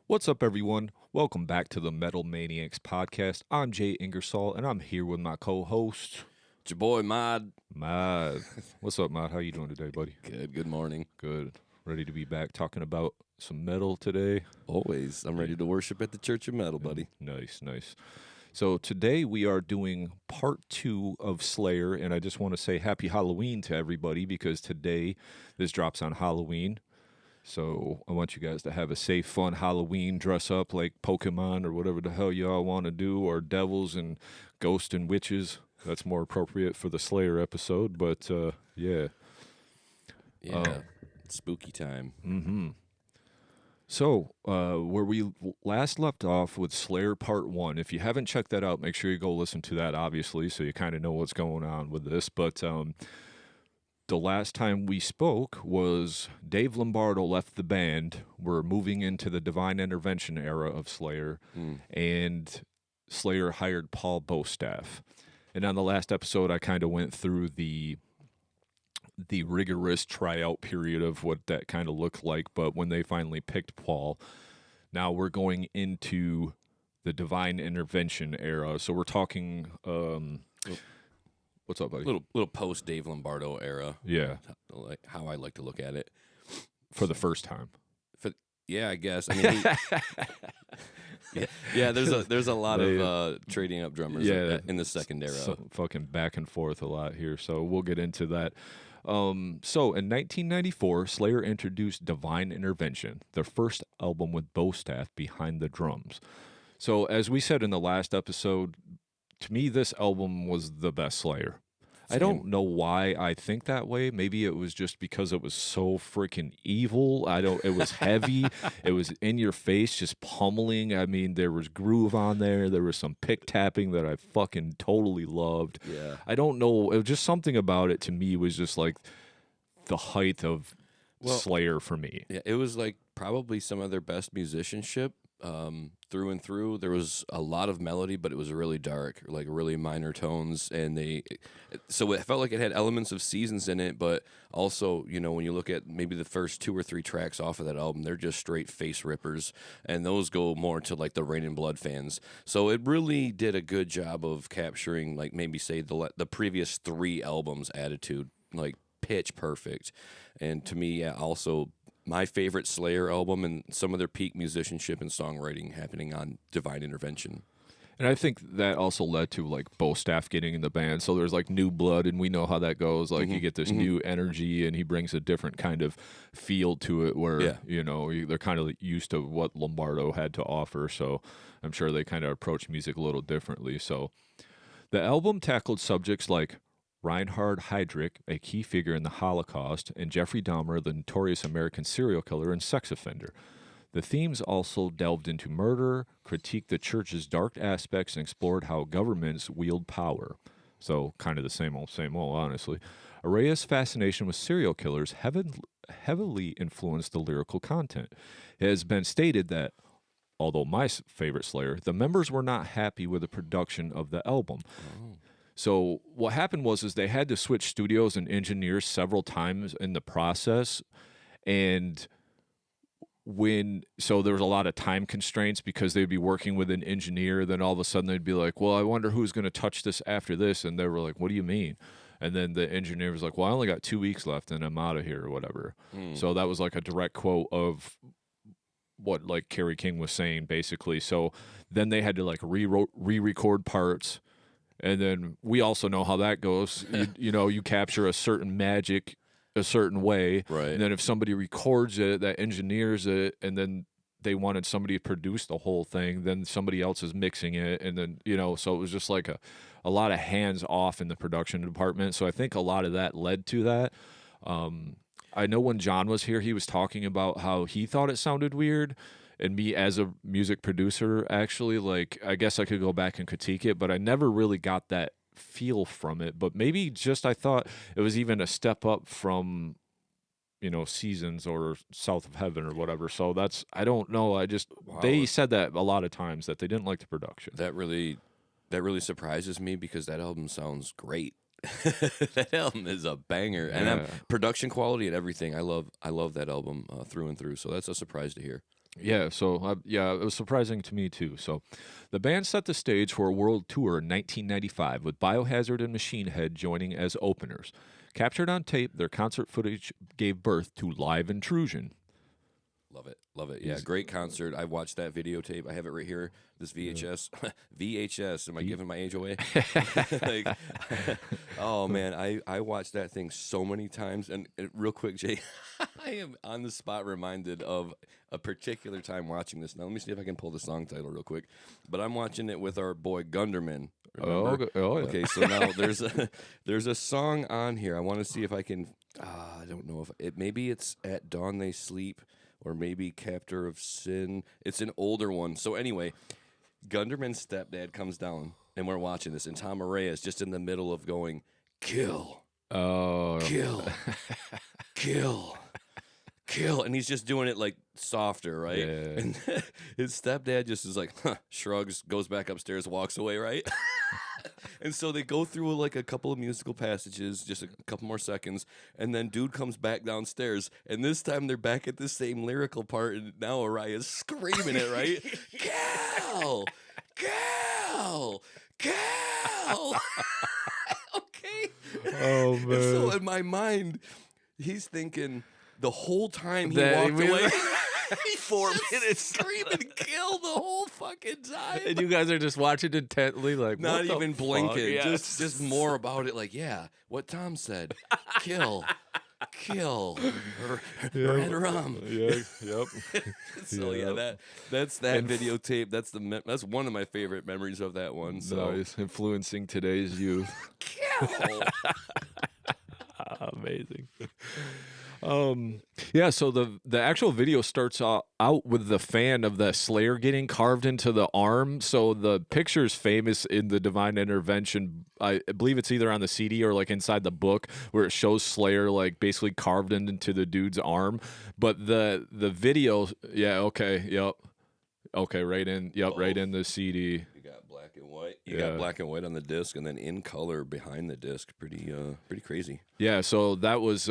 What's up, everyone? Welcome back to the Metal Maniacs Podcast. I'm Jay Ingersoll, and I'm here with my co-host, It's your boy, Mod. Mod. What's up, Mod? How you doing today, buddy? Good morning. Good. Ready to be back talking about some metal today? Always. I'm ready to worship at the Church of Metal, buddy. Nice. So today we are doing part 2 of Slayer, and I just want to say happy Halloween to everybody because today this drops on Halloween. So I want you guys to have a safe, fun Halloween, dress up like Pokemon or whatever the hell y'all want to do, or devils and ghosts and witches. That's more appropriate for the Slayer episode, but yeah. Spooky time. Mm-hmm. So where we last left off with Slayer Part 1, if you haven't checked that out, make sure you go listen to that, obviously, so you kind of know what's going on with this, but the last time we spoke was Dave Lombardo left the band. We're moving into the Divine Intervention era of Slayer, and Slayer hired Paul Bostaph. And on the last episode, I kind of went through the rigorous tryout period of what that kind of looked like. But when they finally picked Paul, now we're going into the Divine Intervention era. So we're talking. What's up, buddy? Little post Dave Lombardo era. Yeah. Like how I like to look at it. For the first time. I guess. I mean, there's a lot of trading up drummers in the second era. So fucking back and forth a lot here. So we'll get into that. So in 1994, Slayer introduced Divine Intervention, their first album with Bostaph behind the drums. So as we said in the last episode, to me, this album was the best Slayer. Same. I don't know why I think that way. Maybe it was just because it was so freaking evil. It was heavy. It was in your face, just pummeling. I mean, there was groove on there. There was some pick tapping that I fucking totally loved. Yeah. I don't know. It was just something about it to me was just like the height of Slayer for me. Yeah, it was like probably some of their best musicianship. Through and through, there was a lot of melody, but it was really dark, like really minor tones, and so it felt like it had elements of Seasons in it, but also, when you look at maybe the first 2 or 3 tracks off of that album, they're just straight face rippers, and those go more to like the Rain and Blood fans. So it really did a good job of capturing, like maybe say the previous 3 albums' attitude, like pitch perfect, and to me, also my favorite Slayer album and some of their peak musicianship and songwriting happening on Divine Intervention. And I think that also led to like Bostaph getting in the band. So there's like new blood, and we know how that goes. Like you get this new energy, and he brings a different kind of feel to it where, they're kind of used to what Lombardo had to offer. So I'm sure they kind of approach music a little differently. So the album tackled subjects like Reinhard Heydrich, a key figure in the Holocaust, and Jeffrey Dahmer, the notorious American serial killer and sex offender. The themes also delved into murder, critiqued the church's dark aspects, and explored how governments wield power. So, kind of the same old, honestly. Araya's fascination with serial killers heavily influenced the lyrical content. It has been stated that, although my favorite Slayer, the members were not happy with the production of the album. Oh. So what happened was they had to switch studios and engineers several times in the process, and so there was a lot of time constraints because they'd be working with an engineer. Then all of a sudden they'd be like, "Well, I wonder who's going to touch this after this," and they were like, "What do you mean?" And then the engineer was like, "Well, I only got 2 weeks left, and I'm out of here or whatever." So that was like a direct quote of what like Kerry King was saying, basically. So then they had to like re-record parts. And then we also know how that goes. You capture a certain magic a certain way. Right. And then if somebody records it, that engineers it, and then they wanted somebody to produce the whole thing, then somebody else is mixing it. And then, so it was just like a lot of hands off in the production department. So I think a lot of that led to that. I know when John was here, he was talking about how he thought it sounded weird. And me as a music producer, actually, like, I guess I could go back and critique it, but I never really got that feel from it. But maybe just I thought it was even a step up from, Seasons or South of Heaven or whatever. So I don't know. They said that a lot of times that they didn't like the production. That really surprises me because that album sounds great. That album is a banger, and production quality and everything. I love that album through and through. So that's a surprise to hear. Yeah, so it was surprising to me too. So, the band set the stage for a world tour in 1995 with Biohazard and Machine Head joining as openers. Captured on tape, their concert footage gave birth to Live Intrusion. Love it. Love it. Yeah, great concert. I watched that videotape. I have it right here. This VHS. VHS. Am I giving my age away? Like, oh, man. I watched that thing so many times. And real quick, Jay, I am on the spot reminded of a particular time watching this. Now, let me see if I can pull the song title real quick. But I'm watching it with our boy Gunderman. Remember? Yeah. Okay, so now there's a song on here. I want to see if I can. I don't know if it. Maybe it's At Dawn They Sleep. Or maybe Captor of Sin. It's an older one. So anyway, Gunderman's stepdad comes down, and we're watching this, and Tom Araya is just in the middle of going, kill, kill, kill, and he's just doing it like softer, right? Yeah. And his stepdad just is like, shrugs, goes back upstairs, walks away, right? And so they go through like a couple of musical passages, just a couple more seconds, and then dude comes back downstairs, and this time they're back at the same lyrical part, and now Araya's screaming it, right? Cal! Cal! Cal! Okay. Oh, man. And so in my mind, he's thinking the whole time he walked away. 4 minutes screaming kill the whole fucking time. And you guys are just watching intently, like, not what even the blinking. fuck? Just more about it. Like, yeah, what Tom said. Kill. Red rum. Yeah, yep. So yeah, that's that videotape. That's one of my favorite memories of that one. So Nice. Influencing today's youth. kill. Amazing. Yeah, so the actual video starts out with the fan of the Slayer getting carved into the arm. So the picture's famous in the Divine Intervention. I believe it's either on the CD or like inside the book where it shows Slayer like basically carved into the dude's arm. But the video, yeah, okay, yep. Okay, right in the CD. You got black and white. You got black and white on the disc, and then in color behind the disc. Pretty crazy. Yeah, so that was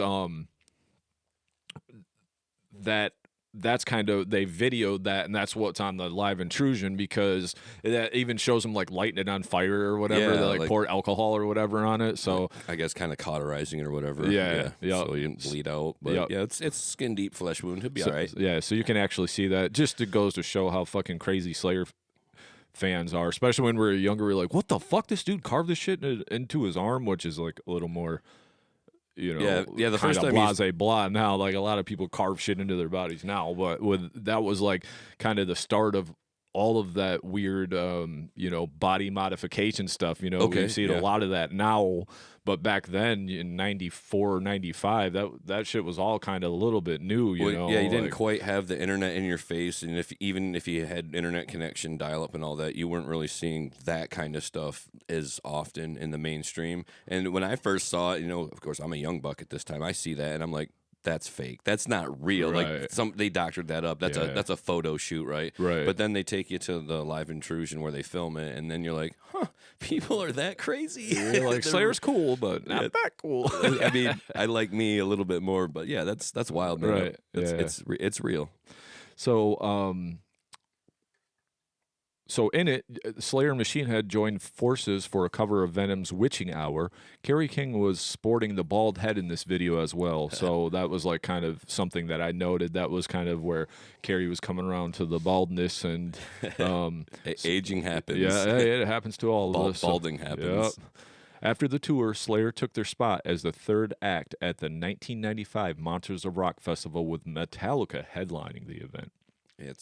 that's kind of, they videoed that, and that's what's on the Live Intrusion, because that even shows them like lighting it on fire or whatever. Yeah, they like poured alcohol or whatever on it. So I guess kind of cauterizing it or whatever. Yeah. So you didn't bleed out. But yeah, it's skin deep flesh wound. He'll be all right. Yeah, so you can actually see that. Just it goes to show how fucking crazy Slayer fans are, especially when we were younger. We're like, what the fuck? This dude carved this shit into his arm, which is like a little more, the first time blase blah. Now, like a lot of people carve shit into their bodies now, but that was like kind of the start of all of that weird, body modification stuff. We see a lot of that now, but back then in 94, 95, that shit was all kind of a little bit new, you didn't quite have the internet in your face, and even if you had internet connection, dial up and all that, you weren't really seeing that kind of stuff as often in the mainstream. And when I first saw it, of course, I'm a young buck at this time, I see that and I'm like, that's fake. That's not real. Right. Like they doctored that up. That's a photo shoot, right? Right. But then they take you to the Live Intrusion where they film it, and then you're like, people are that crazy. You're like, Slayer's cool, but not that cool. I mean, I like me a little bit more, but yeah, that's wild, man. Right. It's real. So in it, Slayer and Machine Head joined forces for a cover of Venom's Witching Hour. Kerry King was sporting the bald head in this video as well, so that was like kind of something that I noted. That was kind of where Kerry was coming around to the baldness, and aging happens. Yeah, it happens to all of us. Balding happens. Yep. After the tour, Slayer took their spot as the third act at the 1995 Monsters of Rock Festival with Metallica headlining the event.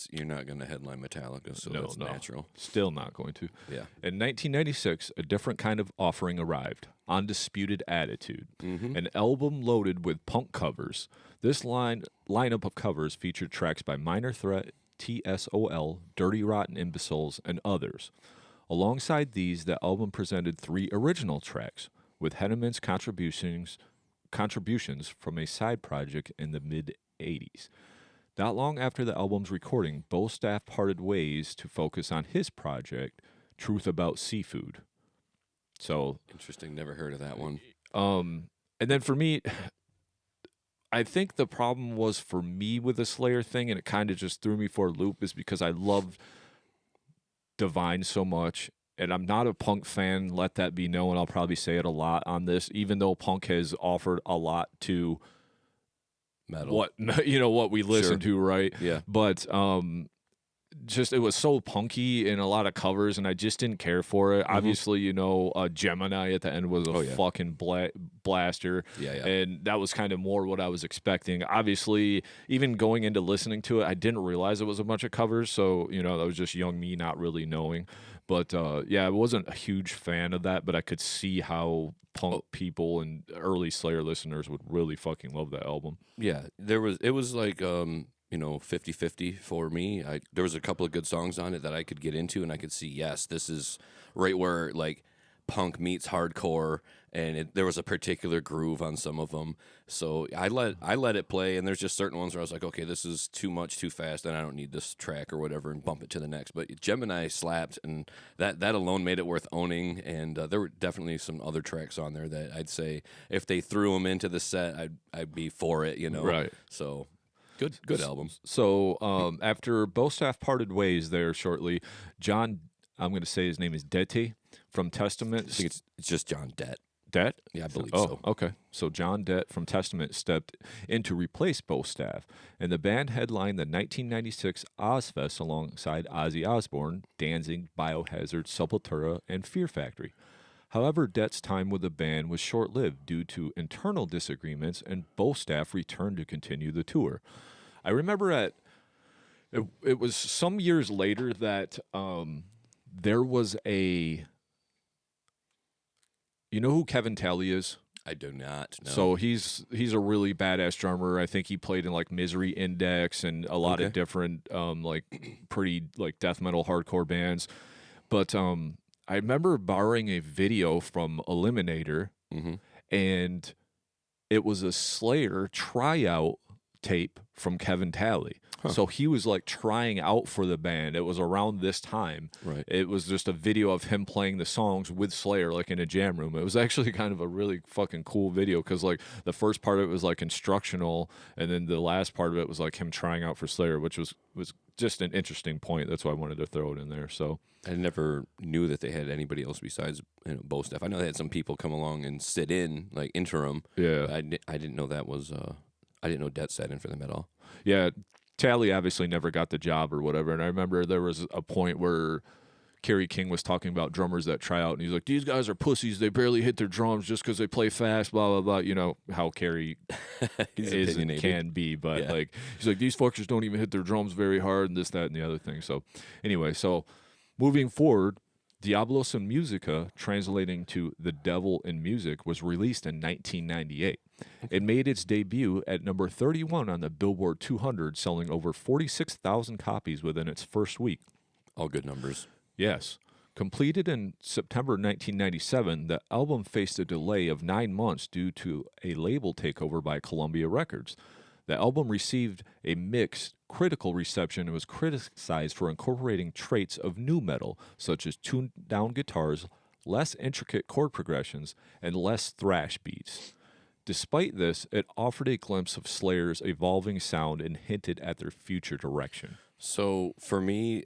You're not going to headline Metallica, so that's natural. Still not going to. Yeah. In 1996, a different kind of offering arrived, Undisputed Attitude, an album loaded with punk covers. This lineup of covers featured tracks by Minor Threat, TSOL, Dirty Rotten Imbeciles, and others. Alongside these, the album presented 3 original tracks, with Hanneman's contributions from a side project in the mid-'80s. Not long after the album's recording, both staff parted ways to focus on his project, Truth About Seafood. So interesting. Never heard of that one. And then for me, I think the problem was for me with the Slayer thing, and it kind of just threw me for a loop, is because I loved Divine so much, and I'm not a punk fan. Let that be known. I'll probably say it a lot on this, even though punk has offered a lot to metal. What we listen to, right? Yeah. But just it was so punky in a lot of covers, and I just didn't care for it. Obviously, Gemini at the end was a fucking blaster. Yeah. And that was kind of more what I was expecting. Obviously, even going into listening to it, I didn't realize it was a bunch of covers. So, that was just young me not really knowing. But I wasn't a huge fan of that, but I could see how punk people and early Slayer listeners would really fucking love that album. Yeah, it was like 50-50 for me. There was a couple of good songs on it that I could get into, and I could see, yes, this is right where like punk meets hardcore, and there was a particular groove on some of them. So I let it play, and there's just certain ones where I was like, okay, this is too much, too fast, and I don't need this track or whatever, and bump it to the next. But Gemini slapped, and that alone made it worth owning. And there were definitely some other tracks on there that I'd say if they threw them into the set, I'd be for it, Right. So. Good album. So after Bostaff parted ways there shortly, John, I'm going to say his name is Dette from Testament. I think it's just John Dett. Dett? Yeah, I believe so. Okay. So John Dett from Testament stepped in to replace Bostaff, and the band headlined the 1996 Ozfest alongside Ozzy Osbourne, Danzig, Biohazard, Sepultura, and Fear Factory. However, Dett's time with the band was short-lived due to internal disagreements, and Bostaff returned to continue the tour. I remember it was some years later that there was a... You know who Kevin Talley is? I do not know. So he's a really badass drummer. I think he played in like Misery Index and a lot of different pretty like death metal hardcore bands. But I remember borrowing a video from Eliminator, and it was a Slayer tryout tape from Kevin Talley. Huh. So he was like trying out for the band. It was around this time. Right. It was just a video of him playing the songs with Slayer, like in a jam room. It was actually kind of a really fucking cool video because like the first part of it was like instructional, and then the last part of it was like him trying out for Slayer, which was just an interesting point. That's why I wanted to throw it in there. So I never knew that they had anybody else besides Bostaff. I know they had some people come along and sit in like interim. Yeah, I didn't know that was. I didn't know Dett sat in for them at all. Yeah, Talley obviously never got the job or whatever. And I remember there was a point where Kerry King was talking about drummers that try out, and he's like, "These guys are pussies. They barely hit their drums just because they play fast." Blah blah blah. You know how Kerry is and can be, but like he's like, "These fuckers don't even hit their drums very hard," and this, that, and the other thing. So anyway, moving forward, Diablos in Musica, translating to The Devil in Music, was released in 1998. It made its debut at number 31 on the Billboard 200, selling over 46,000 copies within its first week. All good numbers. Yes. Completed in September 1997, the album faced a delay of 9 months due to a label takeover by Columbia Records. The album received a mixed critical reception and was criticized for incorporating traits of nu metal, such as tuned-down guitars, less intricate chord progressions, and less thrash beats. Despite this, it offered a glimpse of Slayer's evolving sound and hinted at their future direction. So for me,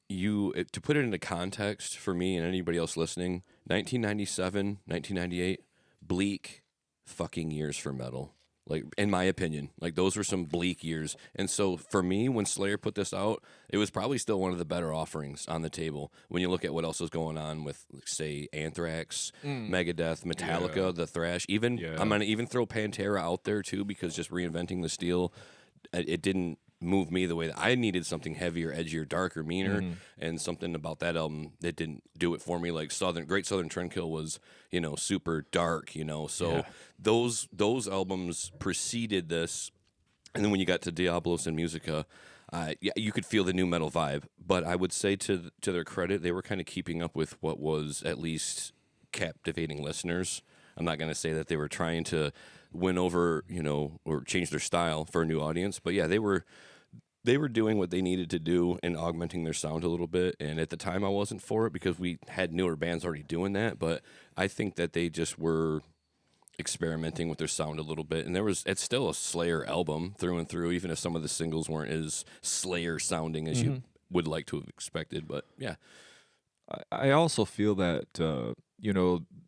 to put it into context for me and anybody else listening, 1997, 1998, bleak fucking years for metal. Like, in my opinion, like those were some bleak years. And so for me, when Slayer put this out, it was probably still one of the better offerings on the table. When you look at what else was going on with, like, say, Anthrax, Megadeth, Metallica, the Thrash, I'm going to even throw Pantera out there too, because just reinventing the steel, it didn't move me the way that I needed something heavier, edgier, darker, meaner, and something about that album that didn't do it for me. Like Great Southern Trendkill was, super dark, so those albums preceded this. And then when you got to Diablos and Musica, you could feel the nu metal vibe, but I would say to their credit, they were kind of keeping up with what was at least captivating listeners. I'm not going to say that they were trying to win over, or change their style for a new audience, but yeah, they were doing what they needed to do and augmenting their sound a little bit. And at the time, I wasn't for it because we had newer bands already doing that. But I think that they just were experimenting with their sound a little bit, and it's still a Slayer album through and through, even if some of the singles weren't as Slayer sounding as you would like to have expected. But yeah, I also feel that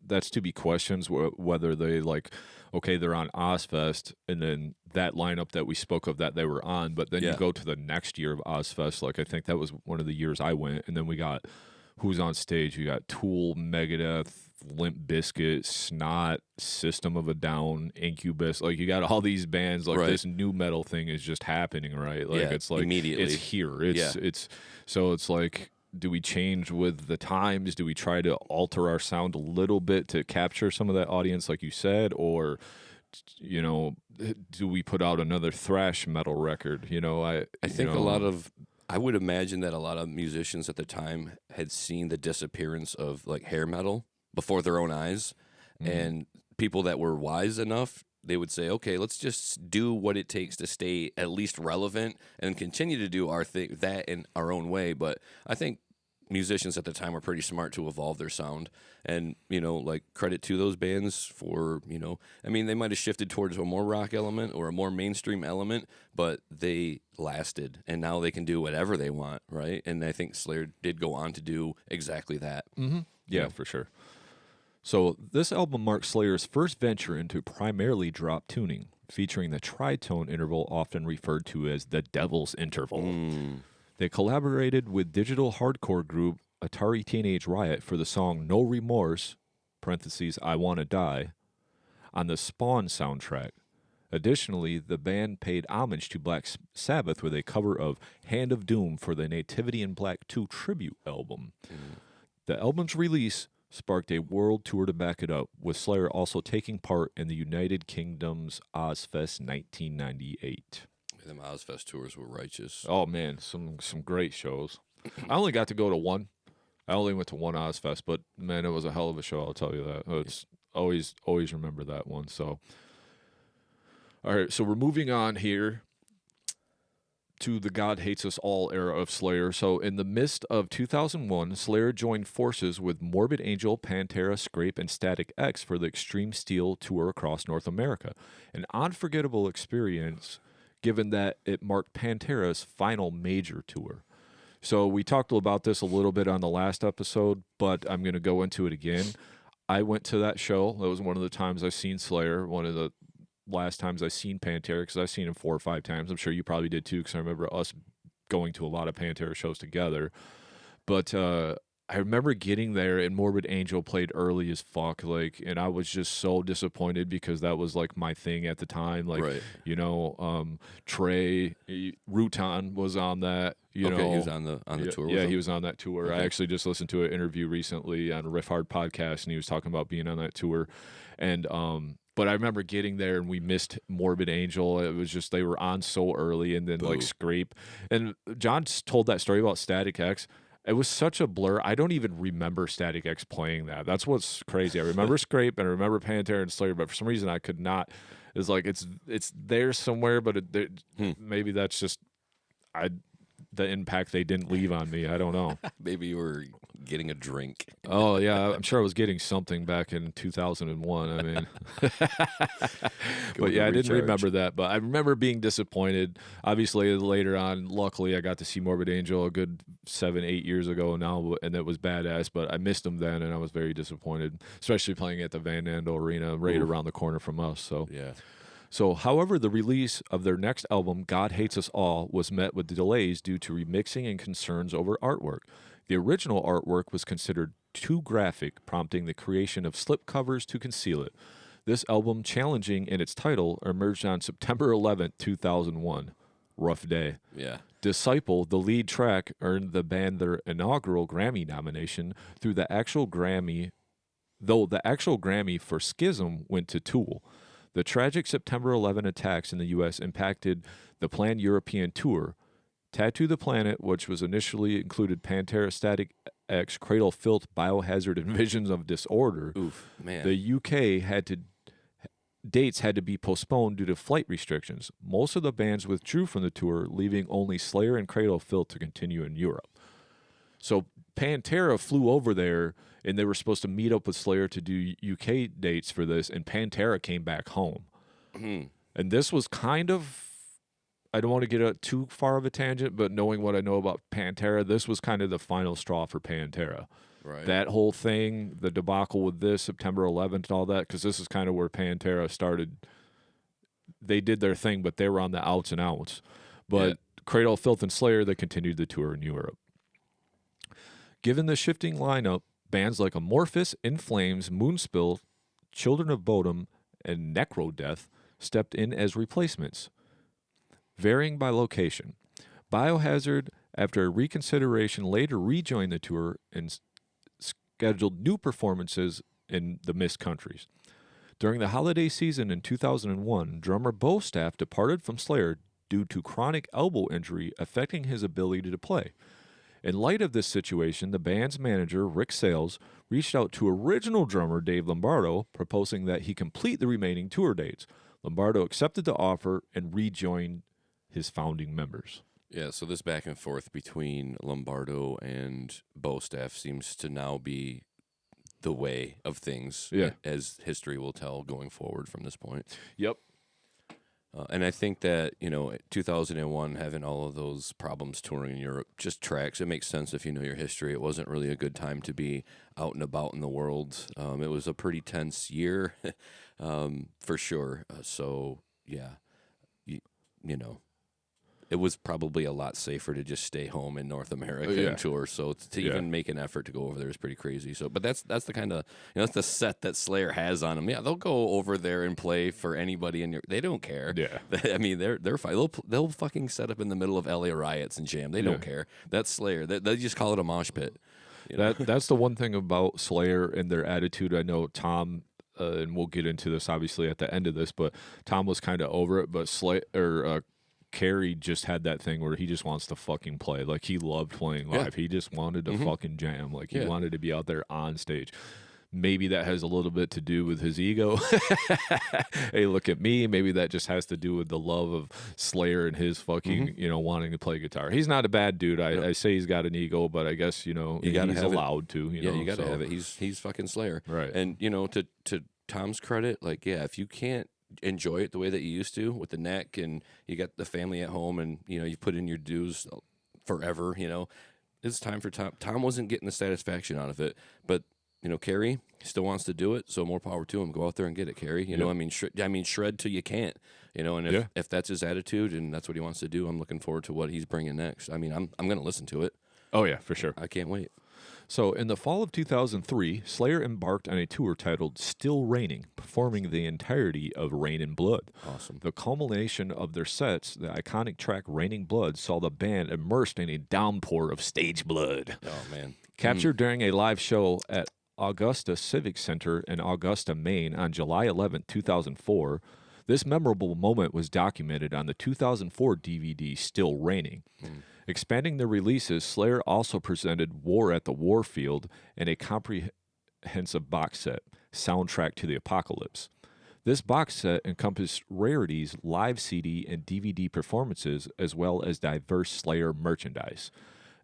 that's to be questions whether they they're on Ozfest, and then that lineup that we spoke of that they were on, but then you go to the next year of Ozfest, I think that was one of the years I went, and then we got who's on stage. You got Tool, Megadeth, Limp Bizkit, Snot, System of a Down, Incubus. You got all these bands. This new metal thing is just happening, right? It's immediately. It's here. It's so it's do we change with the times? Do we try to alter our sound a little bit to capture some of that audience, like you said, or do we put out another thrash metal record? I think I would imagine that a lot of musicians at the time had seen the disappearance of hair metal before their own eyes, and people that were wise enough, they would say, okay, let's just do what it takes to stay at least relevant and continue to do our thing, that in our own way. But I think musicians at the time were pretty smart to evolve their sound, and credit to those bands for they might have shifted towards a more rock element or a more mainstream element, but they lasted, and now they can do whatever they want, right? And I think Slayer did go on to do exactly that. Yeah, for sure. So this album marks Slayer's first venture into primarily drop tuning, featuring the tritone interval often referred to as the Devil's Interval. They collaborated with digital hardcore group Atari Teenage Riot for the song No Remorse (I Wanna Die) on the Spawn soundtrack. Additionally, the band paid homage to Black Sabbath with a cover of Hand of Doom for the Nativity in Black 2 tribute album. The album's release sparked a world tour to back it up, with Slayer also taking part in the United Kingdom's Ozfest 1998. Them Ozfest tours were righteous. Oh, man, some great shows. I only got to go to one. I only went to one Ozfest, but, man, it was a hell of a show, I'll tell you that. It's always remember that one. So, all right, so we're moving on here to the God Hates Us All era of Slayer. So in the midst of 2001, Slayer joined forces with Morbid Angel, Pantera, Scrape, and Static X for the Extreme Steel tour across North America. An unforgettable experience, given that it marked Pantera's final major tour. So we talked about this a little bit on the last episode, but I'm going to go into it again. I went to that show. That was one of the times I've seen Slayer, one of the last times I've seen Pantera, because I've seen him 4 or 5 times. I'm sure you probably did too, because I remember us going to a lot of Pantera shows together. But I remember getting there, and Morbid Angel played early as fuck, and I was just so disappointed, because that was my thing at the time. Right. Trey Rutan was on that. He was on the tour. Yeah, he was on that tour. Okay. I actually just listened to an interview recently on a Riff Hard podcast, and he was talking about being on that tour, and but I remember getting there, and we missed Morbid Angel. It was just they were on so early, and then Scrape. And John told that story about Static X. It was such a blur. I don't even remember Static X playing that. That's what's crazy. I remember Scrape, and I remember Pantera and Slayer, but for some reason I could not. It's it's there somewhere, but maybe that's just the impact they didn't leave on me. I don't know. Maybe you were getting a drink. Oh, yeah. I'm sure I was getting something back in 2001. I mean, but yeah, I didn't remember that. But I remember being disappointed. Obviously, later on, luckily, I got to see Morbid Angel a good 7-8 years ago now, and it was badass. But I missed them then, and I was very disappointed, especially playing at the Van Andel Arena right around the corner from us. So, yeah. So, however, the release of their next album, God Hates Us All, was met with delays due to remixing and concerns over artwork. The original artwork was considered too graphic, prompting the creation of slipcovers to conceal it. This album, challenging in its title, emerged on September 11th, 2001. Rough day. Yeah. Disciple, the lead track, earned the band their inaugural Grammy nomination though the actual Grammy for Schism went to Tool. The tragic September 11 attacks in the U.S. impacted the planned European tour. Tattoo the Planet, which was initially included Pantera, Static X, Cradle Filth, Biohazard, and Visions of Disorder. Oof, man. The UK dates had to be postponed due to flight restrictions. Most of the bands withdrew from the tour, leaving only Slayer and Cradle Filth to continue in Europe. So Pantera flew over there, and they were supposed to meet up with Slayer to do UK dates for this, and Pantera came back home. And this was kind of, I don't want to get too far of a tangent, but knowing what I know about Pantera, this was kind of the final straw for Pantera. Right. That whole thing, the debacle with this, September 11th and all that, because this is kind of where Pantera started. They did their thing, but they were on the outs and outs. But Cradle of Filth and Slayer, they continued the tour in Europe. Given the shifting lineup, bands like Amorphous, In Flames, Moonspill, Children of Bodom, and Necrodeath stepped in as replacements, varying by location. Biohazard, after a reconsideration, later rejoined the tour and scheduled new performances in the missed countries. During the holiday season in 2001, drummer Bo Staff departed from Slayer due to chronic elbow injury affecting his ability to play. In light of this situation, the band's manager, Rick Sales, reached out to original drummer Dave Lombardo, proposing that he complete the remaining tour dates. Lombardo accepted the offer and rejoined his founding members. Yeah, so this back and forth between Lombardo and Bo Staff seems to now be the way of things, as history will tell going forward from this point. Yep. And I think that, 2001, having all of those problems touring in Europe just tracks. It makes sense if you know your history. It wasn't really a good time to be out and about in the world. It was a pretty tense year, for sure. So, yeah, it was probably a lot safer to just stay home in North America and tour. So to even make an effort to go over there is pretty crazy. So, but that's the kind of that's the set that Slayer has on them. Yeah, they'll go over there and play for anybody, and they don't care. Yeah, I mean they're fine. They'll fucking set up in the middle of LA riots and jam. They don't care. That's Slayer. They just call it a mosh pit. That's the one thing about Slayer and their attitude. I know Tom. And we'll get into this obviously at the end of this, but Tom was kind of over it. But Carey just had that thing where he just wants to fucking play. Like, he loved playing live. Yeah. He just wanted to fucking jam. Like, he wanted to be out there on stage. Maybe that has a little bit to do with his ego. Hey, look at me. Maybe that just has to do with the love of Slayer and his fucking, wanting to play guitar. He's not a bad dude. I say he's got an ego, but I guess, he's allowed to. You got to have it. He's fucking Slayer. Right. And, to Tom's credit, if you can't enjoy it the way that you used to with the neck, and you got the family at home, and you put in your dues forever, it's time for Tom. Tom wasn't getting the satisfaction out of it, but Carey still wants to do it, so more power to him. Go out there and get it, Carey. Shred till you can't. And if that's his attitude and that's what he wants to do, I'm looking forward to what he's bringing next. I mean, I'm going to listen to it. Oh yeah, for sure. I can't wait. So, in the fall of 2003, Slayer embarked on a tour titled Still Raining, performing the entirety of Rain in Blood. Awesome. The culmination of their sets, the iconic track Raining Blood, saw the band immersed in a downpour of stage blood. Oh, man. Captured during a live show at Augusta Civic Center in Augusta, Maine on July 11, 2004, this memorable moment was documented on the 2004 DVD Still Raining. Expanding their releases, Slayer also presented War at the Warfield and a comprehensive box set, Soundtrack to the Apocalypse. This box set encompassed rarities, live CD and DVD performances, as well as diverse Slayer merchandise.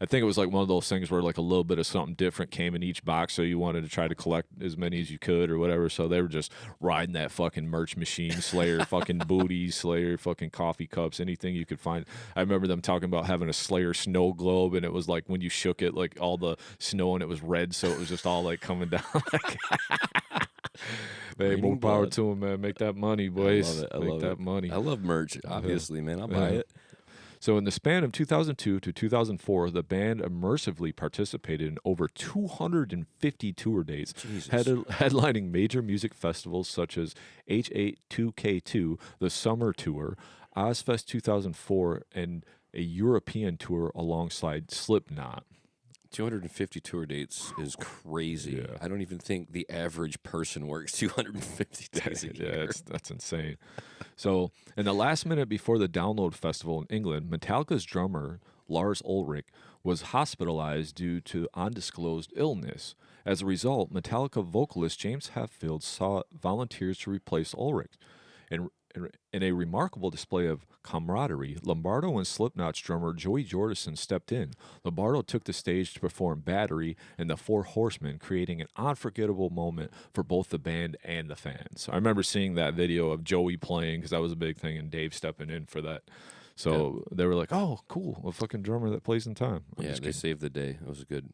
I think it was like one of those things where like a little bit of something different came in each box, so you wanted to try to collect as many as you could or whatever. So they were just riding that fucking merch machine, Slayer fucking booties, Slayer fucking coffee cups, anything you could find. I remember them talking about having a Slayer snow globe, and it was like when you shook it, like all the snow and it was red, so it was just all like coming down. Hey, more power to them, man. Make that money, boys. I love that money. I love merch, obviously, man. I'll buy it. So in the span of 2002 to 2004, the band immersively participated in over 250 tour dates, headlining major music festivals such as H82K2, the Summer Tour, Ozfest 2004, and a European tour alongside Slipknot. 250 tour dates is crazy. Yeah. I don't even think the average person works 250 days a year. Yeah, that's insane. So, in the last minute before the Download Festival in England, Metallica's drummer, Lars Ulrich, was hospitalized due to undisclosed illness. As a result, Metallica vocalist James Hetfield sought volunteers to replace Ulrich. And In a remarkable display of camaraderie, Lombardo and Slipknot's drummer Joey Jordison stepped in. Lombardo took the stage to perform Battery and the Four Horsemen, creating an unforgettable moment for both the band and the fans. I remember seeing that video of Joey playing because that was a big thing, and Dave stepping in for that. So they were like, "Oh, cool, a fucking drummer that plays in time." They saved the day. It was a good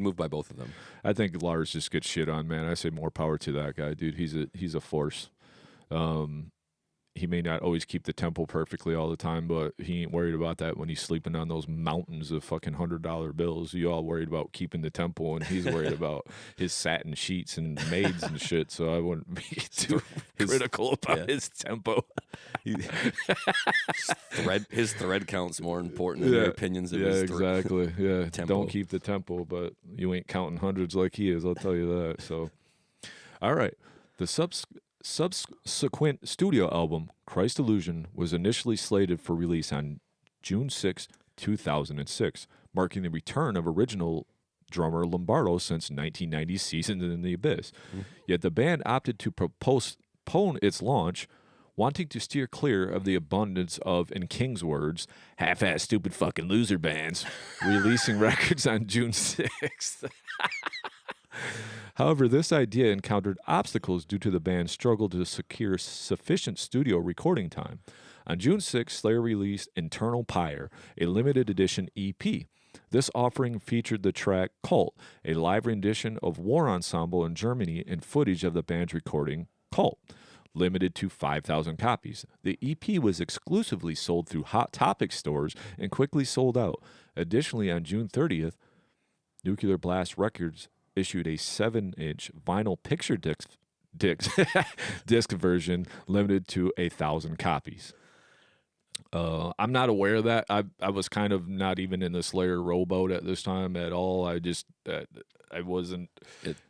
move by both of them. I think Lars just gets shit on, man. I say more power to that guy, dude. He's a force. He may not always keep the tempo perfectly all the time, but he ain't worried about that when he's sleeping on those mountains of fucking $100 bills. You all worried about keeping the tempo, and he's worried about his satin sheets and maids and shit. So I wouldn't be too critical about his tempo. His thread count's more important than your opinions of his exactly. Yeah, tempo. Don't keep the tempo, but you ain't counting hundreds like he is. I'll tell you that. So, all right, the subsequent studio album, Christ Illusion, was initially slated for release on June 6, 2006, marking the return of original drummer Lombardo since 1990's Seasons in the Abyss. Yet the band opted to postpone its launch, wanting to steer clear of the abundance of, in King's words, half-ass stupid fucking loser bands, releasing records on June 6th. However, this idea encountered obstacles due to the band's struggle to secure sufficient studio recording time. On June 6, Slayer released Internal Pyre, a limited edition EP. This offering featured the track Cult, a live rendition of War Ensemble in Germany, and footage of the band's recording Cult, limited to 5,000 copies. The EP was exclusively sold through Hot Topic stores and quickly sold out. Additionally, on June 30th, Nuclear Blast Records issued a 7-inch vinyl picture disc version limited to 1,000 copies. I'm not aware of that. I was kind of not even in the Slayer rowboat at this time at all. I wasn't.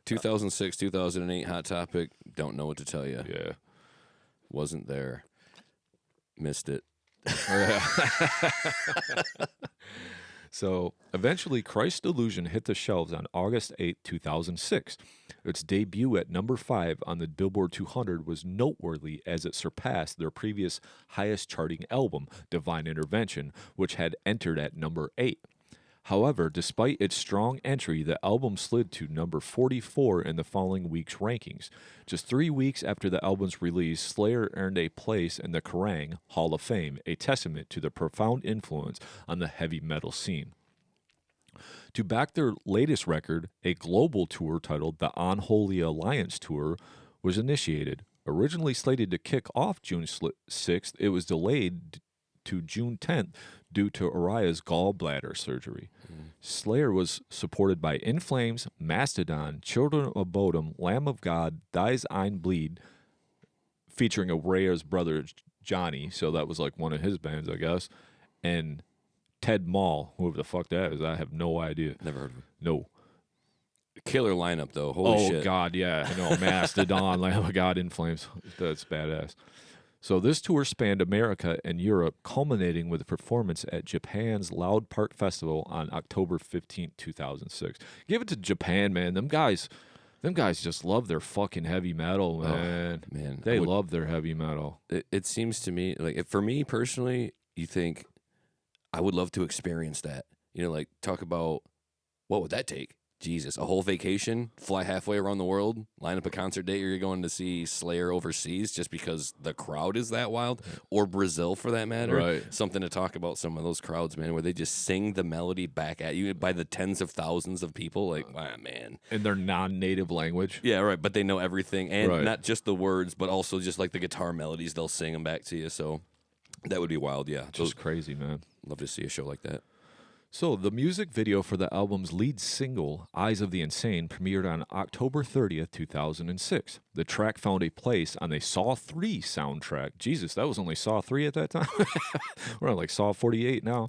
2006, 2008 Hot Topic, don't know what to tell you. Yeah. Wasn't there. Missed it. So eventually, Christ Illusion hit the shelves on August 8, 2006. Its debut at number 5 on the Billboard 200 was noteworthy as it surpassed their previous highest charting album, Divine Intervention, which had entered at number 8. However, despite its strong entry, the album slid to number 44 in the following week's rankings. Just 3 weeks after the album's release, Slayer earned a place in the Kerrang! Hall of Fame, a testament to their profound influence on the heavy metal scene. To back their latest record, a global tour titled the Unholy Alliance Tour was initiated. Originally slated to kick off June 6th, it was delayed to June 10th due to Uriah's gallbladder surgery. Slayer was supported by In Flames, Mastodon, Children of Bodom, Lamb of God, Dies Ein Bleed, featuring Uriah's brother Johnny, so that was like one of his bands, I guess, and Ted Mall, whoever the fuck that is, I have no idea. Never heard of him. No. Killer lineup, though. Holy shit. Oh, God, yeah. I know. Mastodon, Lamb of God, In Flames. That's badass. So this tour spanned America and Europe, culminating with a performance at Japan's Loud Park Festival on October 15, 2006. Give it to Japan, man. Them guys just love their fucking heavy metal, man. Oh, man. They love their heavy metal. It seems to me, like, for me personally, you think I would love to experience that. You know, like, talk about what would that take? Jesus, a whole vacation, fly halfway around the world, line up a concert date, or you're going to see Slayer overseas just because the crowd is that wild, or Brazil for that matter. Right. Something to talk about some of those crowds, man, where they just sing the melody back at you by the tens of thousands of people. Like, wow, man. In their non-native language. Yeah, right, but they know everything, and Right. not just the words, but also just like the guitar melodies, they'll sing them back to you, so that would be wild, yeah. Just crazy, man. Love to see a show like that. So, the music video for the album's lead single, Eyes of the Insane, premiered on October 30th, 2006. The track found a place on the Saw 3 soundtrack. Jesus, that was only Saw 3 at that time? We're on like Saw 48 now.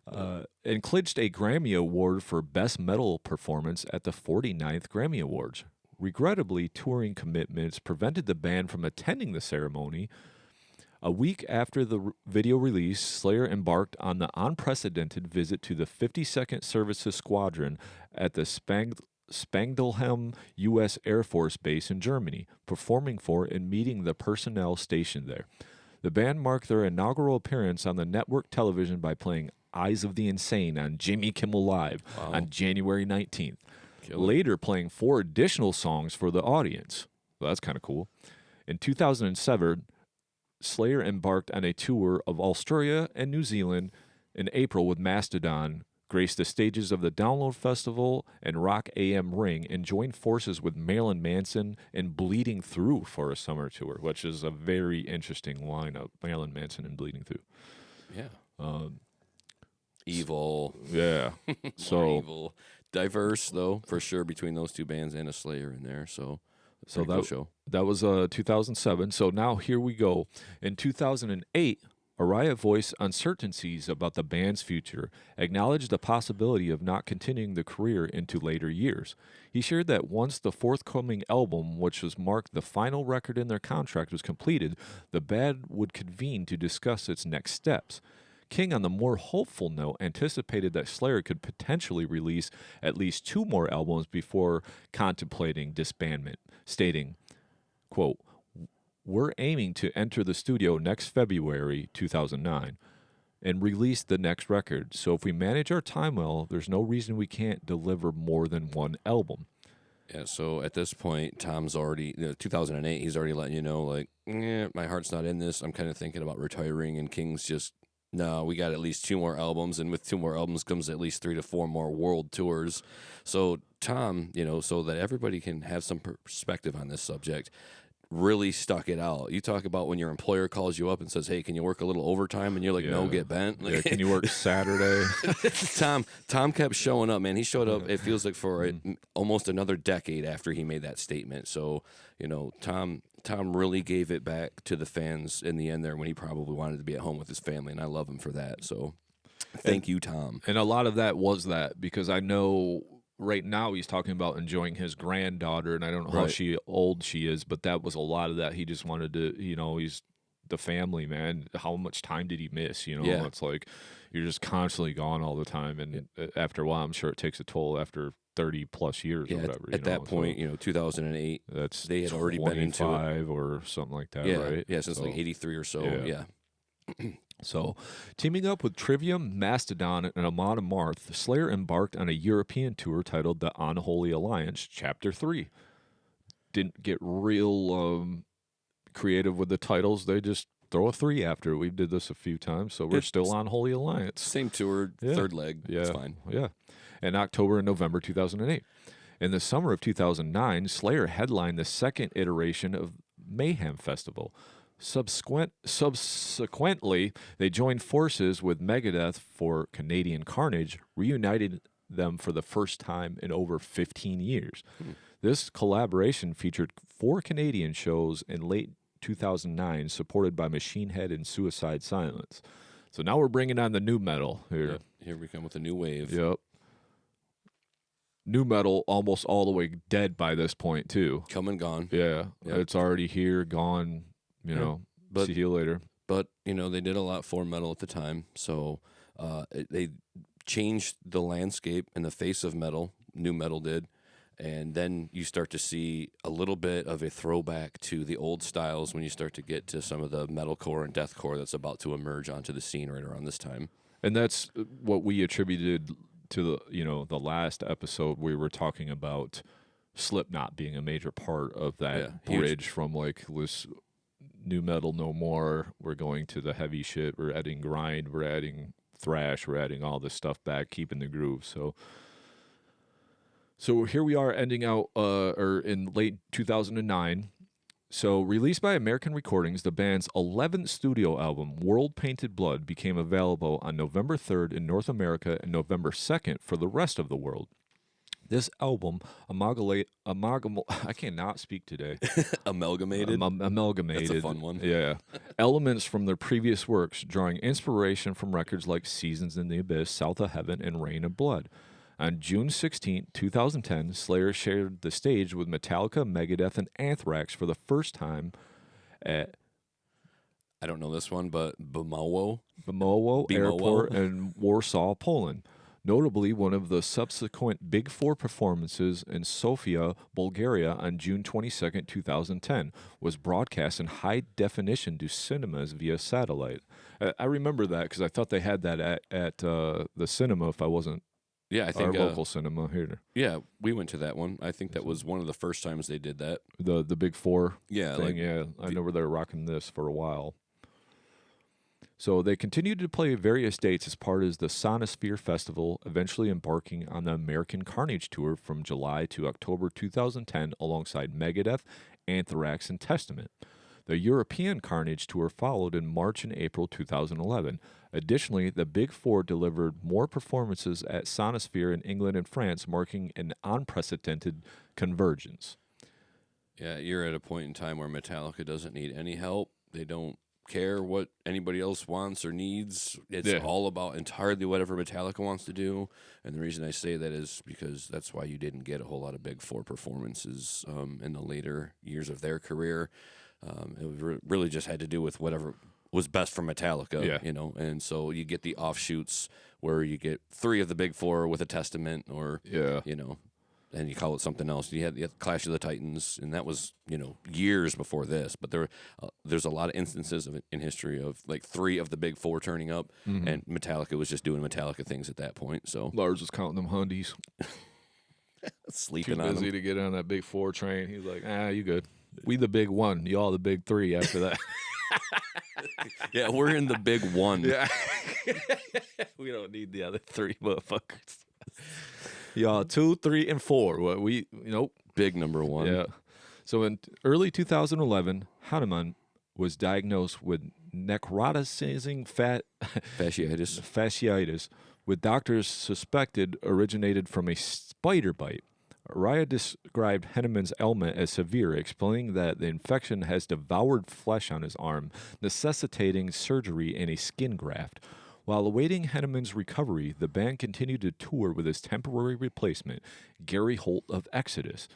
And clinched a Grammy Award for Best Metal Performance at the 49th Grammy Awards. Regrettably, touring commitments prevented the band from attending the ceremony. A week after the video release, Slayer embarked on the unprecedented visit to the 52nd Services Squadron at the Spangdahlem U.S. Air Force Base in Germany, performing for and meeting the personnel stationed there. The band marked their inaugural appearance on the network television by playing Eyes of the Insane on Jimmy Kimmel Live on January 19th. Later playing 4 additional songs for the audience. Well, that's kind of cool. In 2007, Slayer embarked on a tour of Australia and New Zealand in April with Mastodon, graced the stages of the Download Festival and Rock AM Ring, and joined forces with Marilyn Manson and Bleeding Through for a summer tour, which is a very interesting lineup. Marilyn Manson and Bleeding Through. Yeah. Evil. Yeah. So evil. Diverse, though, for sure, between those two bands and a Slayer in there. So cool show. That was 2007. So now here we go. In 2008, Araya voiced uncertainties about the band's future, acknowledged the possibility of not continuing the career into later years. He shared that once the forthcoming album, which was marked the final record in their contract, was completed, the band would convene to discuss its next steps. King, on the more hopeful note, anticipated that Slayer could potentially release at least 2 more albums before contemplating disbandment, stating, quote, "We're aiming to enter the studio next February 2009 and release the next record. So if we manage our time well, there's no reason we can't deliver more than 1 album." Yeah, so at this point, Tom's already, 2008, he's already letting you know, like, my heart's not in this. I'm kind of thinking about retiring, and King's just, no, we got at least 2 more albums, and with 2 more albums comes at least 3 to 4 more world tours. So Tom, so that everybody can have some perspective on this subject, really stuck it out. You talk about when your employer calls you up and says, "Hey, can you work a little overtime?" And you're like, "No, get bent." Like, can you work Saturday? Tom kept showing up, man. He showed up, it feels like, for almost another decade after he made that statement. So, Tom really gave it back to the fans in the end there when he probably wanted to be at home with his family, and I love him for that. So thank you, Tom. And a lot of that was that, because I know right now he's talking about enjoying his granddaughter, and I don't know how old she is, but that was a lot of that. He just wanted to, he's the family, man. How much time did he miss? It's like you're just constantly gone all the time, and after a while, I'm sure it takes a toll after 30 plus years or whatever. At that point, 2008, they had already been into it, or something like that, yeah, right? Yeah, since like 83 or so. Yeah. So, teaming up with Trivium, Mastodon, and Amon Amarth, Slayer embarked on a European tour titled The Unholy Alliance, Chapter 3. Didn't get real creative with the titles. They just throw a 3 after it. We did this a few times, so we're still on Holy Alliance. Same tour, third leg. Yeah. It's fine. Yeah. In October and November 2008. In the summer of 2009, Slayer headlined the second iteration of Mayhem Festival. Subsequently, they joined forces with Megadeth for Canadian Carnage, reuniting them for the first time in over 15 years. This collaboration featured 4 Canadian shows in late 2009, supported by Machine Head and Suicide Silence. So now we're bringing on the new metal here. Yep. Here we come with a new wave. Yep. New metal almost all the way dead by this point, too. Come and gone. Yeah. Yep. It's already here, gone. See you later. But, they did a lot for metal at the time. So they changed the landscape and the face of metal. New metal did. And then you start to see a little bit of a throwback to the old styles when you start to get to some of the metalcore and deathcore that's about to emerge onto the scene right around this time. And that's what we attributed to the last episode. We were talking about Slipknot being a major part of that bridge from like this new metal no more. We're going to the heavy shit. We're adding grind. We're adding thrash. We're adding all this stuff back, keeping the groove. So here we are, ending out or in late 2009. So released by American Recordings, the band's 11th studio album, World Painted Blood, became available on November 3rd in North America and November 2nd for the rest of the world. This album I cannot speak today. Amalgamated? Amalgamated. That's a fun one. Yeah. Elements from their previous works, drawing inspiration from records like Seasons in the Abyss, South of Heaven, and Rain of Blood. On June 16, 2010, Slayer shared the stage with Metallica, Megadeth, and Anthrax for the first time at... I don't know this one, but Bemowo Airport in Warsaw, Poland. Notably, one of the subsequent Big Four performances in Sofia, Bulgaria on June 22, 2010 was broadcast in high definition to cinemas via satellite. I remember that because I thought they had that at the cinema if I wasn't I think our local cinema here. Yeah, we went to that one. I think that was one of the first times they did that. The Big Four thing. I know where they were rocking this for a while. So they continued to play various dates as part of the Sonosphere Festival, eventually embarking on the American Carnage Tour from July to October 2010 alongside Megadeth, Anthrax, and Testament. The European Carnage Tour followed in March and April 2011. Additionally, the Big Four delivered more performances at Sonosphere in England and France, marking an unprecedented convergence. Yeah, you're at a point in time where Metallica doesn't need any help. They don't care what anybody else wants or needs. It's all about entirely whatever Metallica wants to do. And the reason I say that is because that's why you didn't get a whole lot of Big Four performances in the later years of their career. It really just had to do with whatever was best for Metallica, and so you get the offshoots where you get 3 of the Big Four with a Testament or, and you call it something else. You had Clash of the Titans, and that was, years before this. But there's a lot of instances in history of like 3 of the Big Four turning up, and Metallica was just doing Metallica things at that point. So Lars was counting them hundies. Sleeping Too on busy them. to get on that Big Four train. He's like, you good. We the big one. Y'all the big 3 after that. Yeah, we're in the big one. Yeah. We don't need the other 3 motherfuckers. Y'all 2, 3, and 4. What we Big number 1. Yeah. So in early 2011, Hanneman was diagnosed with necrotizing fasciitis, with doctors suspected originated from a spider bite. Araya described Hanneman's ailment as severe, explaining that the infection has devoured flesh on his arm, necessitating surgery and a skin graft. While awaiting Hanneman's recovery, the band continued to tour with his temporary replacement, Gary Holt of Exodus.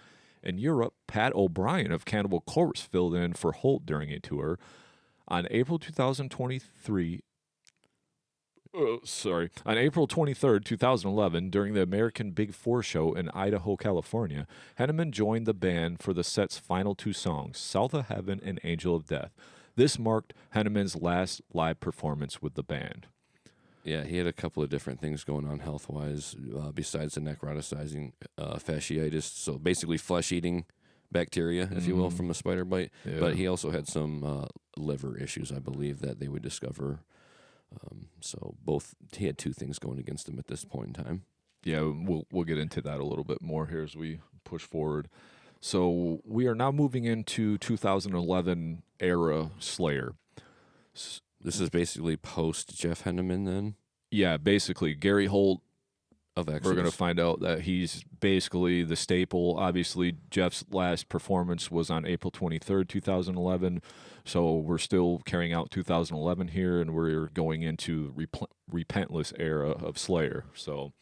In Europe, Pat O'Brien of Cannibal Corpse filled in for Holt during a tour. On April 23rd, 2011, during the American Big Four show in Idaho, California, Hanneman joined the band for the set's final 2 songs, South of Heaven and Angel of Death. This marked Hanneman's last live performance with the band. Yeah, he had a couple of different things going on health-wise besides the necrotizing fasciitis, so basically flesh-eating bacteria, if you will, from a spider bite. Yeah. But he also had some liver issues, I believe, that they would discover. So he had 2 things going against him at this point in time. Yeah, we'll get into that a little bit more here as we push forward. So we are now moving into 2011 era Slayer. This is basically post Jeff Hanneman then? Yeah, basically. Gary Holt of Exodus. We're going to find out that he's basically the staple. Obviously, Jeff's last performance was on April 23rd, 2011. So we're still carrying out 2011 here, and we're going into repentless era of Slayer. So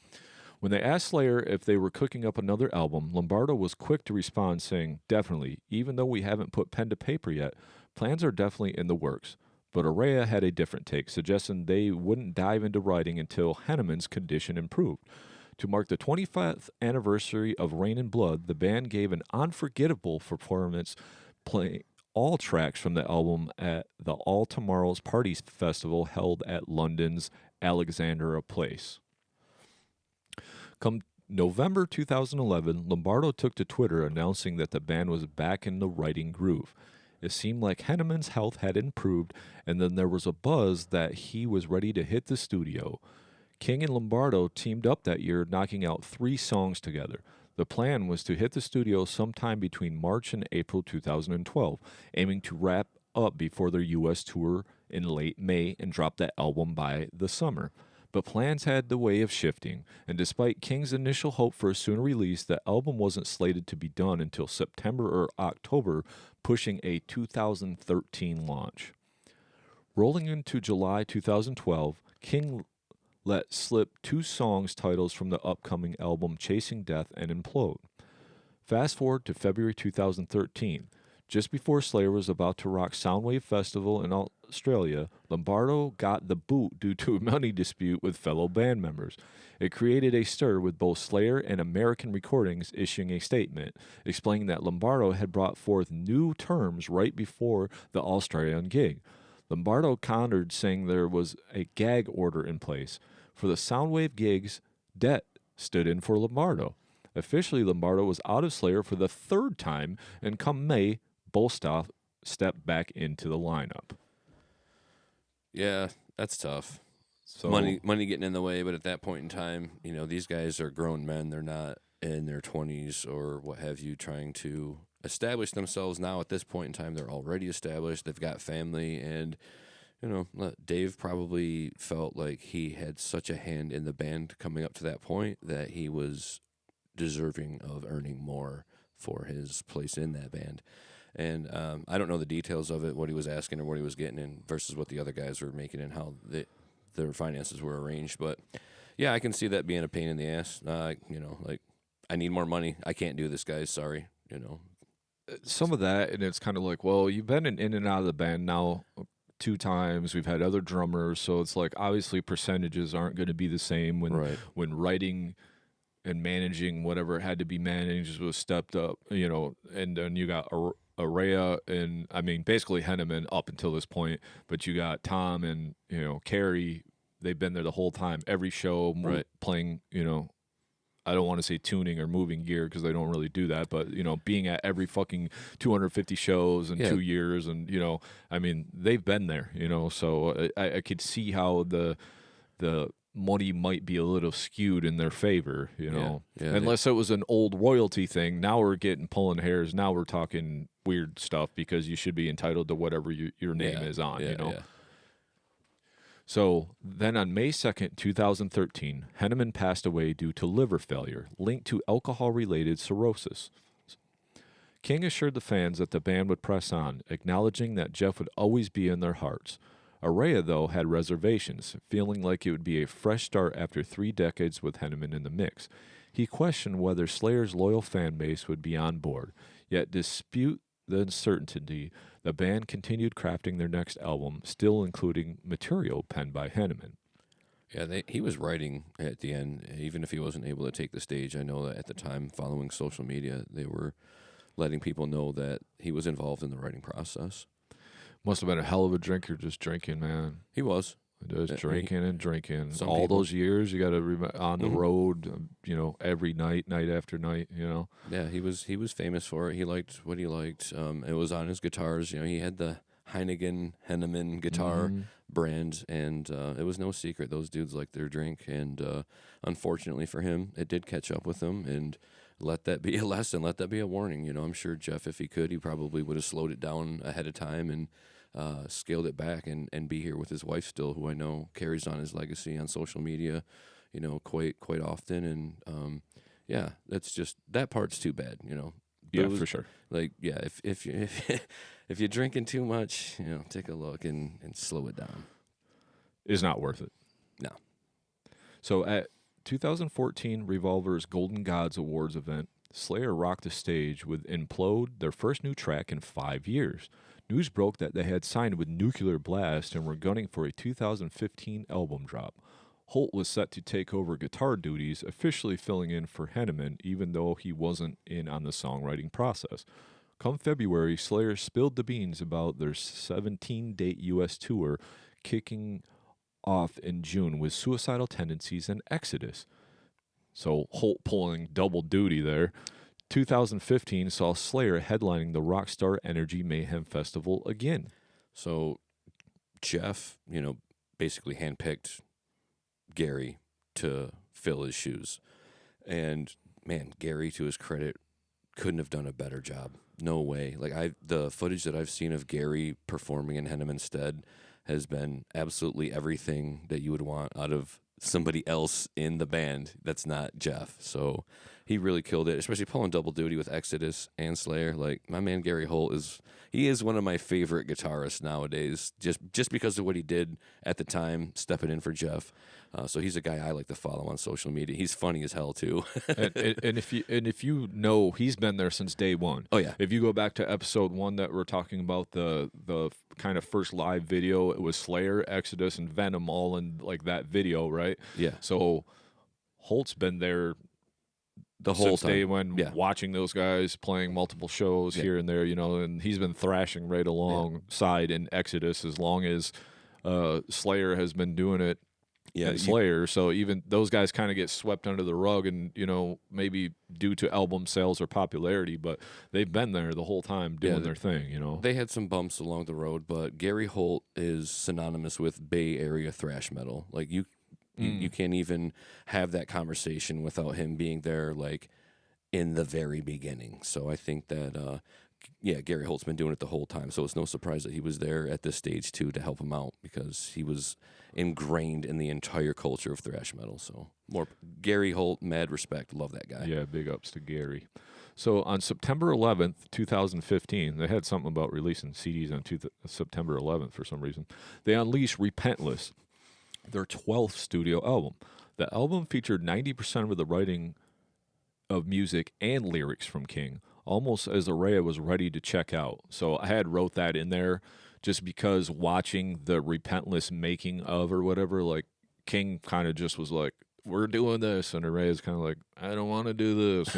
when they asked Slayer if they were cooking up another album, Lombardo was quick to respond, saying, "Definitely. Even though we haven't put pen to paper yet, plans are definitely in the works." But Araya had a different take, suggesting they wouldn't dive into writing until Hanneman's condition improved. To mark the 25th anniversary of Rain and Blood, the band gave an unforgettable performance, playing all tracks from the album at the All Tomorrow's Parties Festival held at London's Alexandra Place. Come November 2011, Lombardo took to Twitter announcing that the band was back in the writing groove. It seemed like Hanneman's health had improved, and then there was a buzz that he was ready to hit the studio. King and Lombardo teamed up that year, knocking out 3 songs together. The plan was to hit the studio sometime between March and April 2012, aiming to wrap up before their U.S. tour in late May and drop that album by the summer. But plans had the way of shifting, and despite King's initial hope for a sooner release, the album wasn't slated to be done until September or October, pushing a 2013 launch. Rolling into July 2012, King let slip 2 songs titles from the upcoming album Chasing Death and Implode. Fast forward to February 2013, just before Slayer was about to rock Soundwave Festival in Australia, Lombardo got the boot due to a money dispute with fellow band members. It created a stir with both Slayer and American Recordings issuing a statement explaining that Lombardo had brought forth new terms right before the Australian gig. Lombardo countered, saying there was a gag order in place. For the Soundwave gigs, Det stood in for Lombardo. Officially, Lombardo was out of Slayer for the third time, and come May, both stepped back into the lineup. Yeah, that's tough. So money getting in the way, but at that point in time, these guys are grown men. They're not in their 20s or what have you, trying to establish themselves now. At this point in time, they're already established. They've got family, and Dave probably felt like he had such a hand in the band coming up to that point that he was deserving of earning more for his place in that band. And I don't know the details of it, what he was asking or what he was getting in versus what the other guys were making and how their finances were arranged. But yeah, I can see that being a pain in the ass. Like, I need more money. I can't do this, guys. Sorry. Some of that, and it's kind of like, well, you've been in and out of the band now 2 times. We've had other drummers, so it's like obviously percentages aren't going to be the same when writing and managing whatever had to be managed was stepped up, and then you got Araya and, I mean, basically Hanneman up until this point, but you got Tom and, Carrie. They've been there the whole time, every show, playing, I don't want to say tuning or moving gear because they don't really do that, but, being at every fucking 250 shows in 2 years and, I mean, they've been there, so I could see how the money might be a little skewed in their favor, unless it was an old royalty thing. Now we're pulling hairs. Now we're talking weird stuff because you should be entitled to whatever your name is on, Yeah. So then on May 2nd, 2013, Hanneman passed away due to liver failure linked to alcohol-related cirrhosis. King assured the fans that the band would press on, acknowledging that Jeff would always be in their hearts. Araya, though, had reservations, feeling like it would be a fresh start after 3 decades with Hanneman in the mix. He questioned whether Slayer's loyal fan base would be on board, yet despite the uncertainty, the band continued crafting their next album, still including material penned by Hanneman. Yeah, he was writing at the end, even if he wasn't able to take the stage. I know that at the time, following social media, they were letting people know that he was involved in the writing process. Must have been a hell of a drinker, just drinking, man. He was. Just drinking and drinking. All those years, you got to on the road, every night after night, Yeah, he was famous for it. He liked what he liked. It was on his guitars. He had the Hanneman guitar brand, and it was no secret those dudes liked their drink. And unfortunately for him, it did catch up with him. And let that be a lesson. Let that be a warning. I'm sure Jeff, if he could, he probably would have slowed it down ahead of time and scaled it back and be here with his wife still, who I know carries on his legacy on social media, quite often. And yeah, that's just, that part's too bad, Yeah, for sure. Like, yeah, if you're drinking too much, take a look and slow it down. It's not worth it. No. So at 2014 Revolver's Golden Gods Awards event, Slayer rocked the stage with Implode, their first new track in 5 years. News broke that they had signed with Nuclear Blast and were gunning for a 2015 album drop. Holt was set to take over guitar duties, officially filling in for Hanneman, even though he wasn't in on the songwriting process. Come February, Slayer spilled the beans about their 17-date U.S. tour, kicking off in June with Suicidal Tendencies and Exodus. So Holt pulling double duty there. 2015 saw Slayer headlining the Rockstar Energy Mayhem Festival again. So Jeff, basically handpicked Gary to fill his shoes. And man, Gary, to his credit, couldn't have done a better job. No way. Like the footage that I've seen of Gary performing in Hanneman's stead has been absolutely everything that you would want out of somebody else in the band that's not Jeff. So he really killed it, especially pulling double duty with Exodus and Slayer. Like, my man Gary Holt is one of my favorite guitarists nowadays, just because of what he did at the time, stepping in for Jeff. So he's a guy I like to follow on social media. He's funny as hell too. and if you know, he's been there since day one. Oh yeah. If you go back to episode 1 that we're talking about, the kind of first live video, it was Slayer, Exodus, and Venom all in like that video, right? Yeah. So Holt's been there the whole since day time. one, watching those guys playing multiple shows here and there, and he's been thrashing right alongside in Exodus as long as Slayer has been doing it. Yeah, Slayer. So even those guys kind of get swept under the rug, and maybe due to album sales or popularity, but they've been there the whole time doing their thing. They had some bumps along the road, but Gary Holt is synonymous with Bay Area thrash metal. Like you can't even have that conversation without him being there, like in the very beginning. So I think that Gary Holt's been doing it the whole time. So it's no surprise that he was there at this stage too to help him out, because he was ingrained in the entire culture of thrash metal. So more Gary Holt, mad respect. Love that guy. Yeah, big ups to Gary. So on September 11th, 2015, they had something about releasing CDs on September 11th for some reason. They unleashed Relentless, their 12th studio album. The album featured 90% of the writing of music and lyrics from King, almost as Araya was ready to check out. So I had wrote that in there just because watching the Relentless making of or whatever, like King kind of just was like, we're doing this, and Araya's kind of like, I don't want to do this,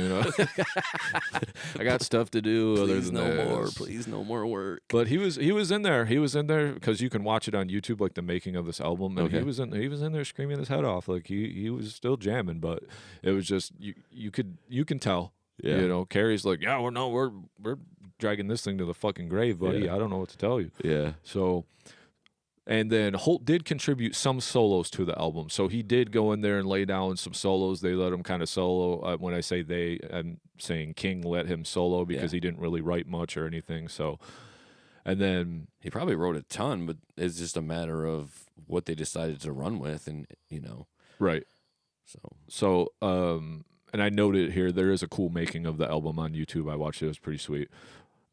I got stuff to do other than this. Please no more work. But he was in there because you can watch it on YouTube, like the making of this album, and he was in there screaming his head off, like he was still jamming, but it was just you can tell. Yeah. Carrie's like, we're dragging this thing to the fucking grave, buddy. Yeah. I don't know what to tell you. Yeah. So, and then Holt did contribute some solos to the album. So he did go in there and lay down some solos. They let him kind of solo. When I say they, I'm saying King let him solo because he didn't really write much or anything. So, and then he probably wrote a ton, but it's just a matter of what they decided to run with, and Right. So, and I noted here, there is a cool making of the album on YouTube. I watched it. It was pretty sweet.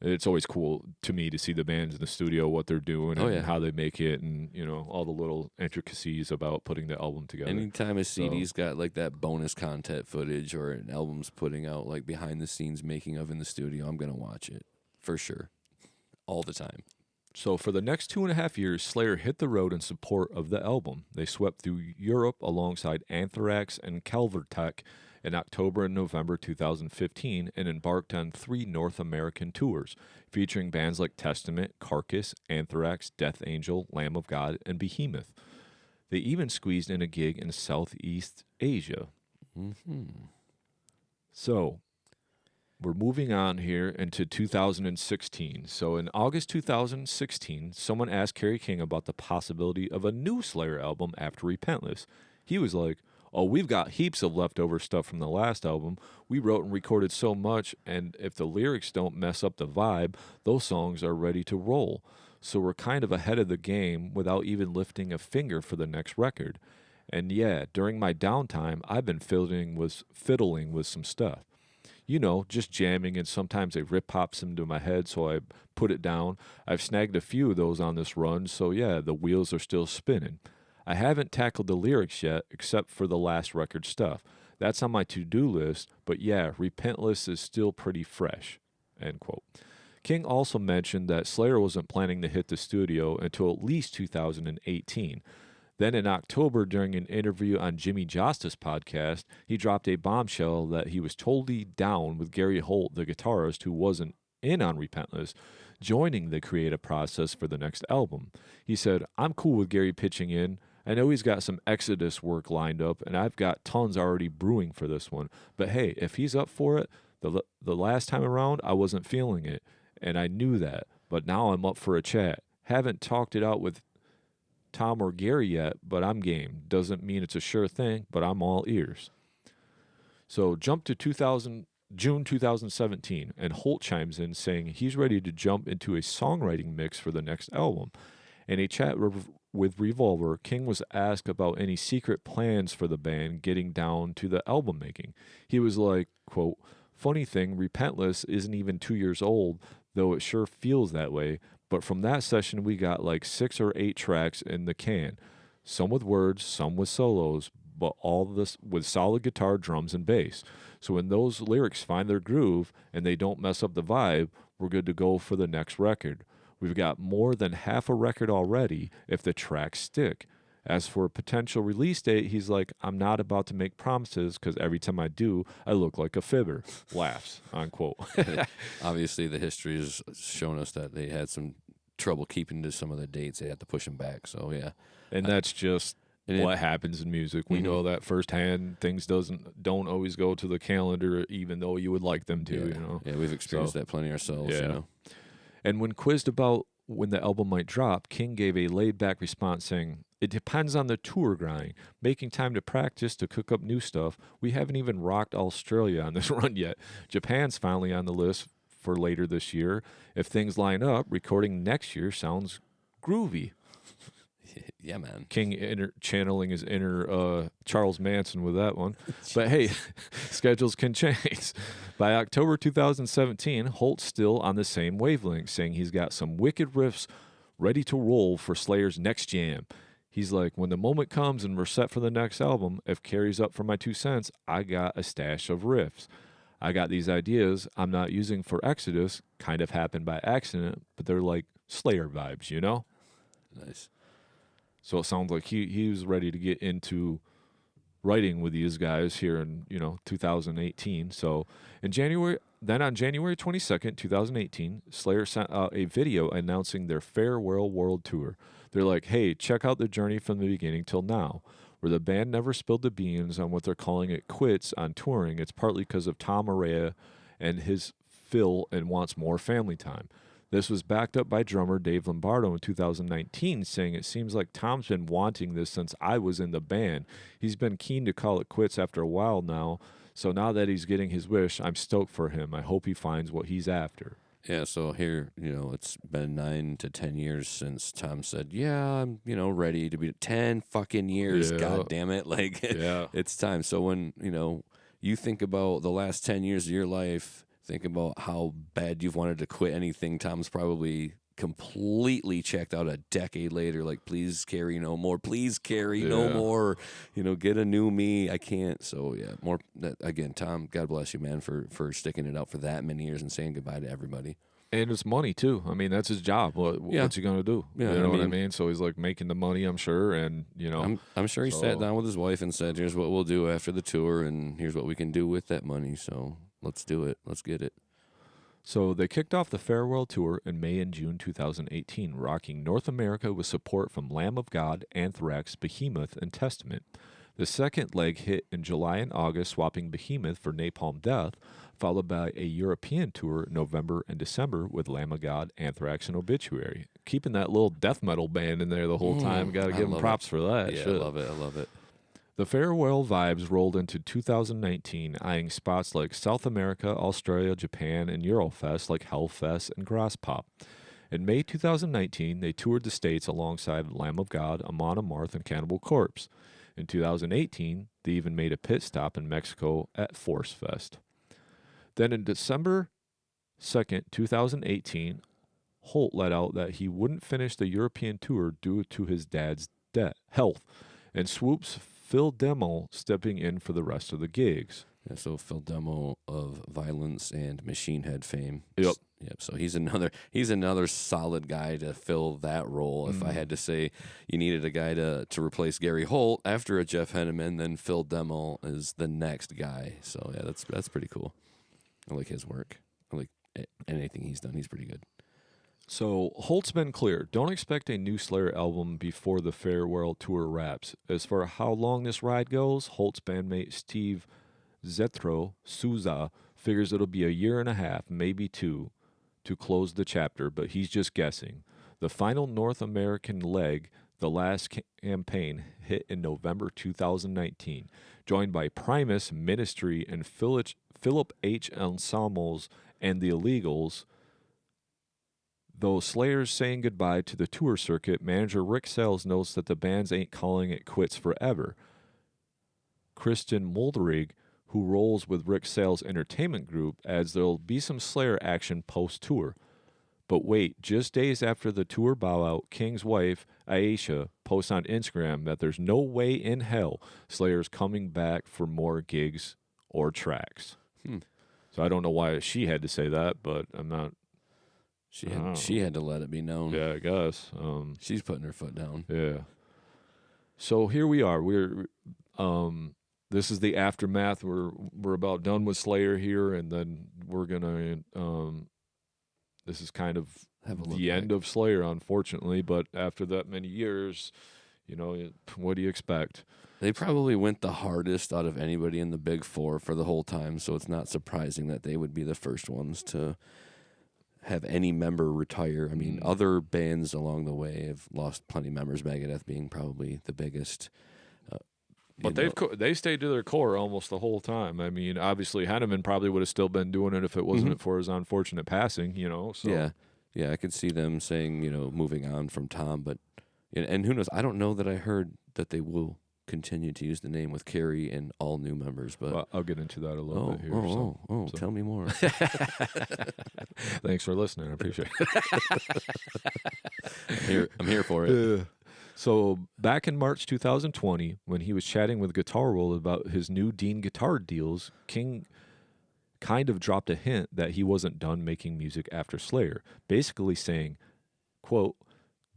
It's always cool to me to see the bands in the studio, what they're doing and how they make it, and, all the little intricacies about putting the album together. Anytime a CD's got like that bonus content footage, or an album's putting out like behind the scenes making of in the studio, I'm going to watch it for sure. All the time. So for the next 2.5 years, Slayer hit the road in support of the album. They swept through Europe alongside Anthrax and Calvertech in October and November 2015, and embarked on 3 North American tours, featuring bands like Testament, Carcass, Anthrax, Death Angel, Lamb of God, and Behemoth. They even squeezed in a gig in Southeast Asia. Mm-hmm. So, we're moving on here into 2016. So in August 2016, someone asked Kerry King about the possibility of a new Slayer album after Relentless. He was like, we've got heaps of leftover stuff from the last album. We wrote and recorded so much, and if the lyrics don't mess up the vibe, those songs are ready to roll. So we're kind of ahead of the game without even lifting a finger for the next record. And yeah, during my downtime, I've been fiddling with some stuff. Just jamming, and sometimes a rip pops into my head, so I put it down. I've snagged a few of those on this run, so yeah, the wheels are still spinning. I haven't tackled the lyrics yet, except for the last record stuff. That's on my to-do list, but yeah, Relentless is still pretty fresh, end quote. King also mentioned that Slayer wasn't planning to hit the studio until at least 2018. Then in October, during an interview on Jimmy Josta's podcast, he dropped a bombshell that he was totally down with Gary Holt, the guitarist who wasn't in on Relentless, joining the creative process for the next album. He said, I'm cool with Gary pitching in. I know he's got some Exodus work lined up, and I've got tons already brewing for this one. But hey, if he's up for it, the last time around, I wasn't feeling it, and I knew that. But now I'm up for a chat. Haven't talked it out with Tom or Gary yet, but I'm game. Doesn't mean it's a sure thing, but I'm all ears. So jump to June 2017, and Holt chimes in saying he's ready to jump into a songwriting mix for the next album. In a chat with Revolver, King was asked about any secret plans for the band getting down to the album making. He was like, quote, "Funny thing, Relentless isn't even 2 years old, though it sure feels that way. But from that session, we got like 6 or 8 tracks in the can. Some with words, some with solos, but all this with solid guitar, drums, and bass. So when those lyrics find their groove and they don't mess up the vibe, we're good to go for the next record. We've got more than half a record already if the tracks stick. As for a potential release date, he's like, I'm not about to make promises because every time I do, I look like a fibber." Laughs, unquote. Obviously, the history has shown us that they had some trouble keeping to some of the dates. They had to push them back. So, yeah. And that's just what happens in music. We know that firsthand. Things don't always go to the calendar, even though you would like them to. Yeah, you know. Yeah, we've experienced that plenty ourselves. Yeah. You know. And when quizzed about when the album might drop, King gave a laid-back response saying, "It depends on the tour grind. Making time to practice to cook up new stuff. We haven't even rocked Australia on this run yet. Japan's finally on the list for later this year. If things line up, recording next year sounds groovy." Yeah, man. King channeling his inner Charles Manson with that one. But hey, schedules can change. By October 2017, Holt's still on the same wavelength, saying he's got some wicked riffs ready to roll for Slayer's next jam. He's like, when the moment comes and we're set for the next album, if Carrie's up for my 2 cents, I got a stash of riffs. I got these ideas I'm not using for Exodus, kind of happened by accident, but they're like Slayer vibes, you know? Nice. So it sounds like he was ready to get into writing with these guys here in 2018. So on January 22nd, 2018, Slayer sent out a video announcing their farewell world tour. They're like, hey, check out the journey from the beginning till now. Where the band never spilled the beans on what they're calling it quits on touring, it's partly because of Tom Araya and his fill and wants more family time. This was backed up by drummer Dave Lombardo in 2019, saying, "It seems like Tom's been wanting this since I was in the band. He's been keen to call it quits after a while now, so now that he's getting his wish, I'm stoked for him. I hope he finds what he's after." Yeah, so here, it's been 9 to 10 years since Tom said, "Yeah, I'm, ready to be 10 fucking years, God damn it." Like, it's time. So when, you think about the last 10 years of your life, think about how bad you've wanted to quit anything. Tom's probably completely checked out a decade later. Like, please, Carrie, no more. Please, Carrie, no more. Get a new me. I can't. So, yeah, more. Again, Tom, God bless you, man, for sticking it out for that many years and saying goodbye to everybody. And it's money, too. I mean, that's his job. What's he going to do? Yeah, you know what I mean? So he's, like, making the money, I'm sure, and, I'm sure he sat down with his wife and said, here's what we'll do after the tour, and here's what we can do with that money, so let's do it. Let's get it. So they kicked off the farewell tour in May and June 2018, rocking North America with support from Lamb of God, Anthrax, Behemoth, and Testament. The second leg hit in July and August, swapping Behemoth for Napalm Death, followed by a European tour in November and December with Lamb of God, Anthrax, and Obituary. Keeping that little death metal band in there the whole time. Got to give them props for that. Yeah, shit. I love it. The farewell vibes rolled into 2019, eyeing spots like South America, Australia, Japan, and Eurofest like Hellfest and Grosspop. In May 2019, they toured the States alongside Lamb of God, Amon Amarth, and Cannibal Corpse. In 2018, they even made a pit stop in Mexico at Force Fest. Then in December 2nd, 2018, Holt let out that he wouldn't finish the European tour due to his dad's health, and Swoop's Phil Demmel stepping in for the rest of the gigs. Yeah, so Phil Demmel of Violence and Machine Head fame. Yep. So he's another solid guy to fill that role. If I had to say you needed a guy to replace Gary Holt after a Jeff Hanneman, then Phil Demmel is the next guy. So yeah, that's pretty cool. I like his work. I like anything he's done. He's pretty good. So Holt's been clear. Don't expect a new Slayer album before the farewell tour wraps. As for how long this ride goes, Holt's bandmate Steve Zetro Souza figures it'll be a year and a half, maybe 2, to close the chapter, but he's just guessing. The final North American leg, the last campaign, hit in November 2019, joined by Primus, Ministry, and Philip H. Ensembles and the Illegals. Though Slayer's saying goodbye to the tour circuit, manager Rick Sales notes that the bands ain't calling it quits forever. Kristen Molderig, who rolls with Rick Sales' entertainment group, adds there'll be some Slayer action post-tour. But wait, just days after the tour bow out, King's wife, Aisha, posts on Instagram that there's no way in hell Slayer's coming back for more gigs or tracks. So I don't know why she had to say that, but I'm not... She had to let it be known. Yeah, I guess. She's putting her foot down. Yeah. So here we are. This is the aftermath. We're about done with Slayer here, and then we're gonna... this is kind of the end of Slayer, unfortunately, but after that many years, what do you expect? They probably went the hardest out of anybody in the Big Four for the whole time, so it's not surprising that they would be the first ones to have any member retire. I mean, other bands along the way have lost plenty of members, Megadeth being probably the biggest. But they stayed to their core almost the whole time. I mean, obviously, Hanneman probably would have still been doing it if it wasn't for his unfortunate passing, So. Yeah, I could see them saying, moving on from Tom. But and who knows? I don't know that I heard that they will continue to use the name with Carrie and all new members. But well, I'll get into that a little bit here. So. Tell me more. Thanks for listening. I appreciate it. I'm here for it. Yeah. So back in March 2020, when he was chatting with Guitar World about his new Dean guitar deals, King kind of dropped a hint that he wasn't done making music after Slayer, basically saying, quote,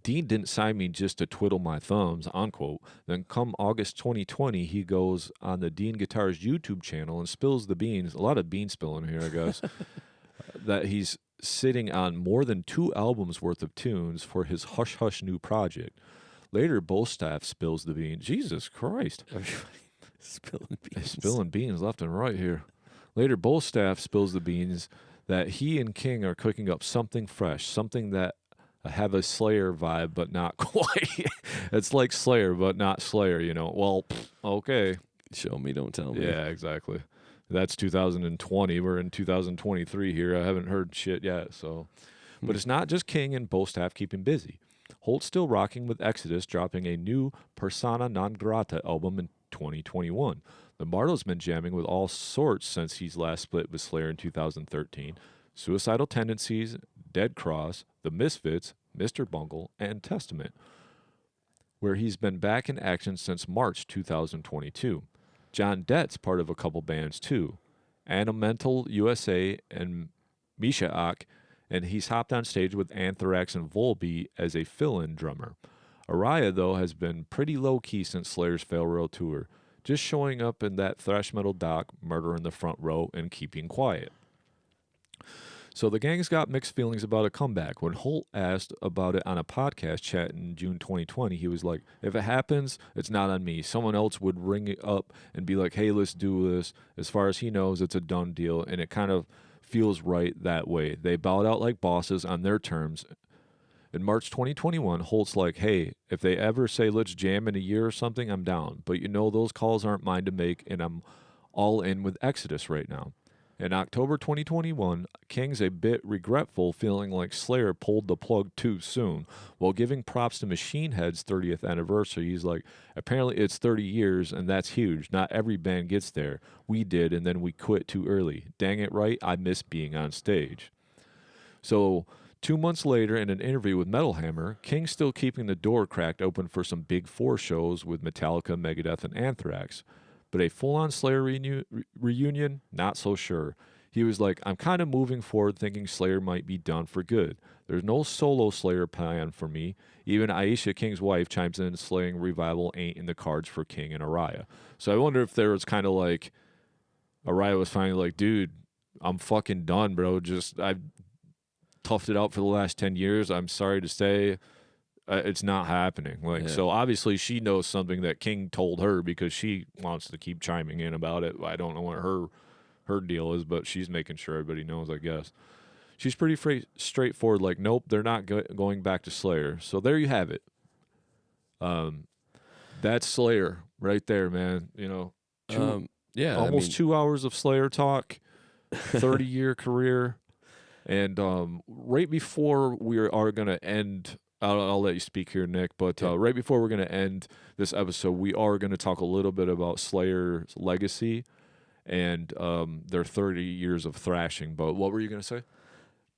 Dean didn't sign me just to twiddle my thumbs, unquote. Then come August 2020, he goes on the Dean Guitars YouTube channel and spills the beans, a lot of bean spilling here, I guess, that he's sitting on more than 2 albums worth of tunes for his Hush Hush new project. Later, both staff spills the beans. Jesus Christ. Spilling beans left and right here. Later, both staff spills the beans that he and King are cooking up something fresh, something that have a Slayer vibe, but not quite. It's like Slayer, but not Slayer, Well, okay. Show me, don't tell me. Yeah, exactly. That's 2020. We're in 2023 here. I haven't heard shit yet, so. But it's not just King and both staff keeping busy. Holt's still rocking with Exodus, dropping a new Persona Non Grata album in 2021. Lombardo's been jamming with all sorts since he's last split with Slayer in 2013. Suicidal Tendencies, Dead Cross, The Misfits, Mr. Bungle, and Testament, where he's been back in action since March 2022. John Dett's part of a couple bands too, Animental USA and Misha Ak, and he's hopped on stage with Anthrax and Volbeat as a fill-in drummer. Araya, though, has been pretty low-key since Slayer's farewell tour, just showing up in that thrash metal doc, Murder in the Front Row, and keeping quiet. So the gang's got mixed feelings about a comeback. When Holt asked about it on a podcast chat in June 2020, he was like, if it happens, it's not on me. Someone else would ring it up and be like, hey, let's do this. As far as he knows, it's a done deal, and it kind of feels right that way. They bowed out like bosses on their terms. In March 2021, Holt's like, hey, if they ever say let's jam in a year or something, I'm down. But those calls aren't mine to make, and I'm all in with Exodus right now. In October 2021, King's a bit regretful, feeling like Slayer pulled the plug too soon. While giving props to Machine Head's 30th anniversary, he's like, apparently it's 30 years, and that's huge. Not every band gets there. We did, and then we quit too early. Dang it right, I miss being on stage. So 2 months later, in an interview with Metal Hammer, King's still keeping the door cracked open for some Big Four shows with Metallica, Megadeth, and Anthrax. But a full-on Slayer reunion, not so sure. He was like, I'm kind of moving forward thinking Slayer might be done for good. There's no solo Slayer plan for me. Even Aisha, King's wife, chimes in Slaying revival ain't in the cards for King and Araya. So I wonder if there was kind of like, Araya was finally like, dude, I'm fucking done, bro. I've toughed it out for the last 10 years. I'm sorry to say. It's not happening. So obviously she knows something that King told her because she wants to keep chiming in about it. I don't know what her deal is, but she's making sure everybody knows, I guess. She's pretty straightforward, like, nope, they're not going back to Slayer. So there you have it. That's Slayer right there, man. Almost 2 hours of Slayer talk, 30-year career. And right before we are going to end, I'll let you speak here, Nick, but right before we're going to end this episode, we are going to talk a little bit about Slayer's legacy and their 30 years of thrashing. But what were you going to say?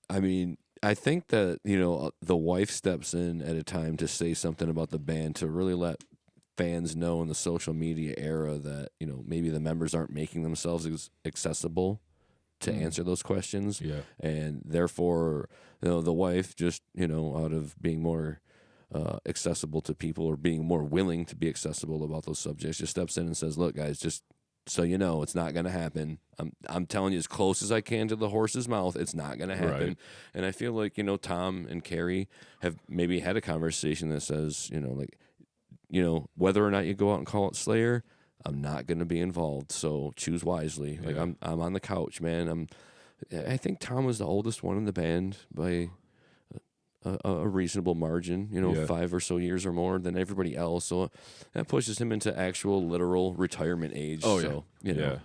I mean, I think that, the wife steps in at a time to say something about the band to really let fans know in the social media era that, maybe the members aren't making themselves accessible to answer those questions. Yeah. And therefore, the wife just, out of being more accessible to people or being more willing to be accessible about those subjects, just steps in and says, look, guys, just so you know, it's not going to happen. I'm telling you as close as I can to the horse's mouth, it's not going to happen. Right. And I feel like, Tom and Carrie have maybe had a conversation that says, whether or not you go out and call it Slayer, I'm not going to be involved. So choose wisely. Yeah. Like I'm on the couch, man. I think Tom was the oldest one in the band by a reasonable margin, 5 or so years or more than everybody else. So that pushes him into actual literal retirement age. Oh, so, yeah.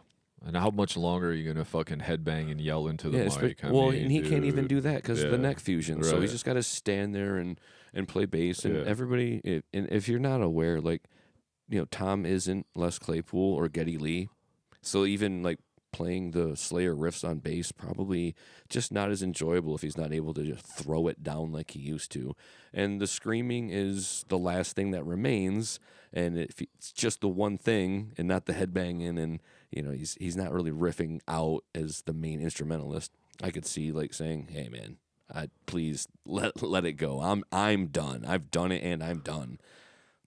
And how much longer are you going to fucking headbang and yell into the mic? And he can't even do that because of the neck fusion. Right. So he's just got to stand there and play bass. And everybody, if you're not aware, like, Tom isn't Les Claypool or Geddy Lee. So even like playing the Slayer riffs on bass probably just not as enjoyable if he's not able to just throw it down like he used to. And the screaming is the last thing that remains, and it's just the one thing and not the headbanging, and he's not really riffing out as the main instrumentalist. I could see like saying, "Hey man, please let it go. I'm done. I've done it and I'm done."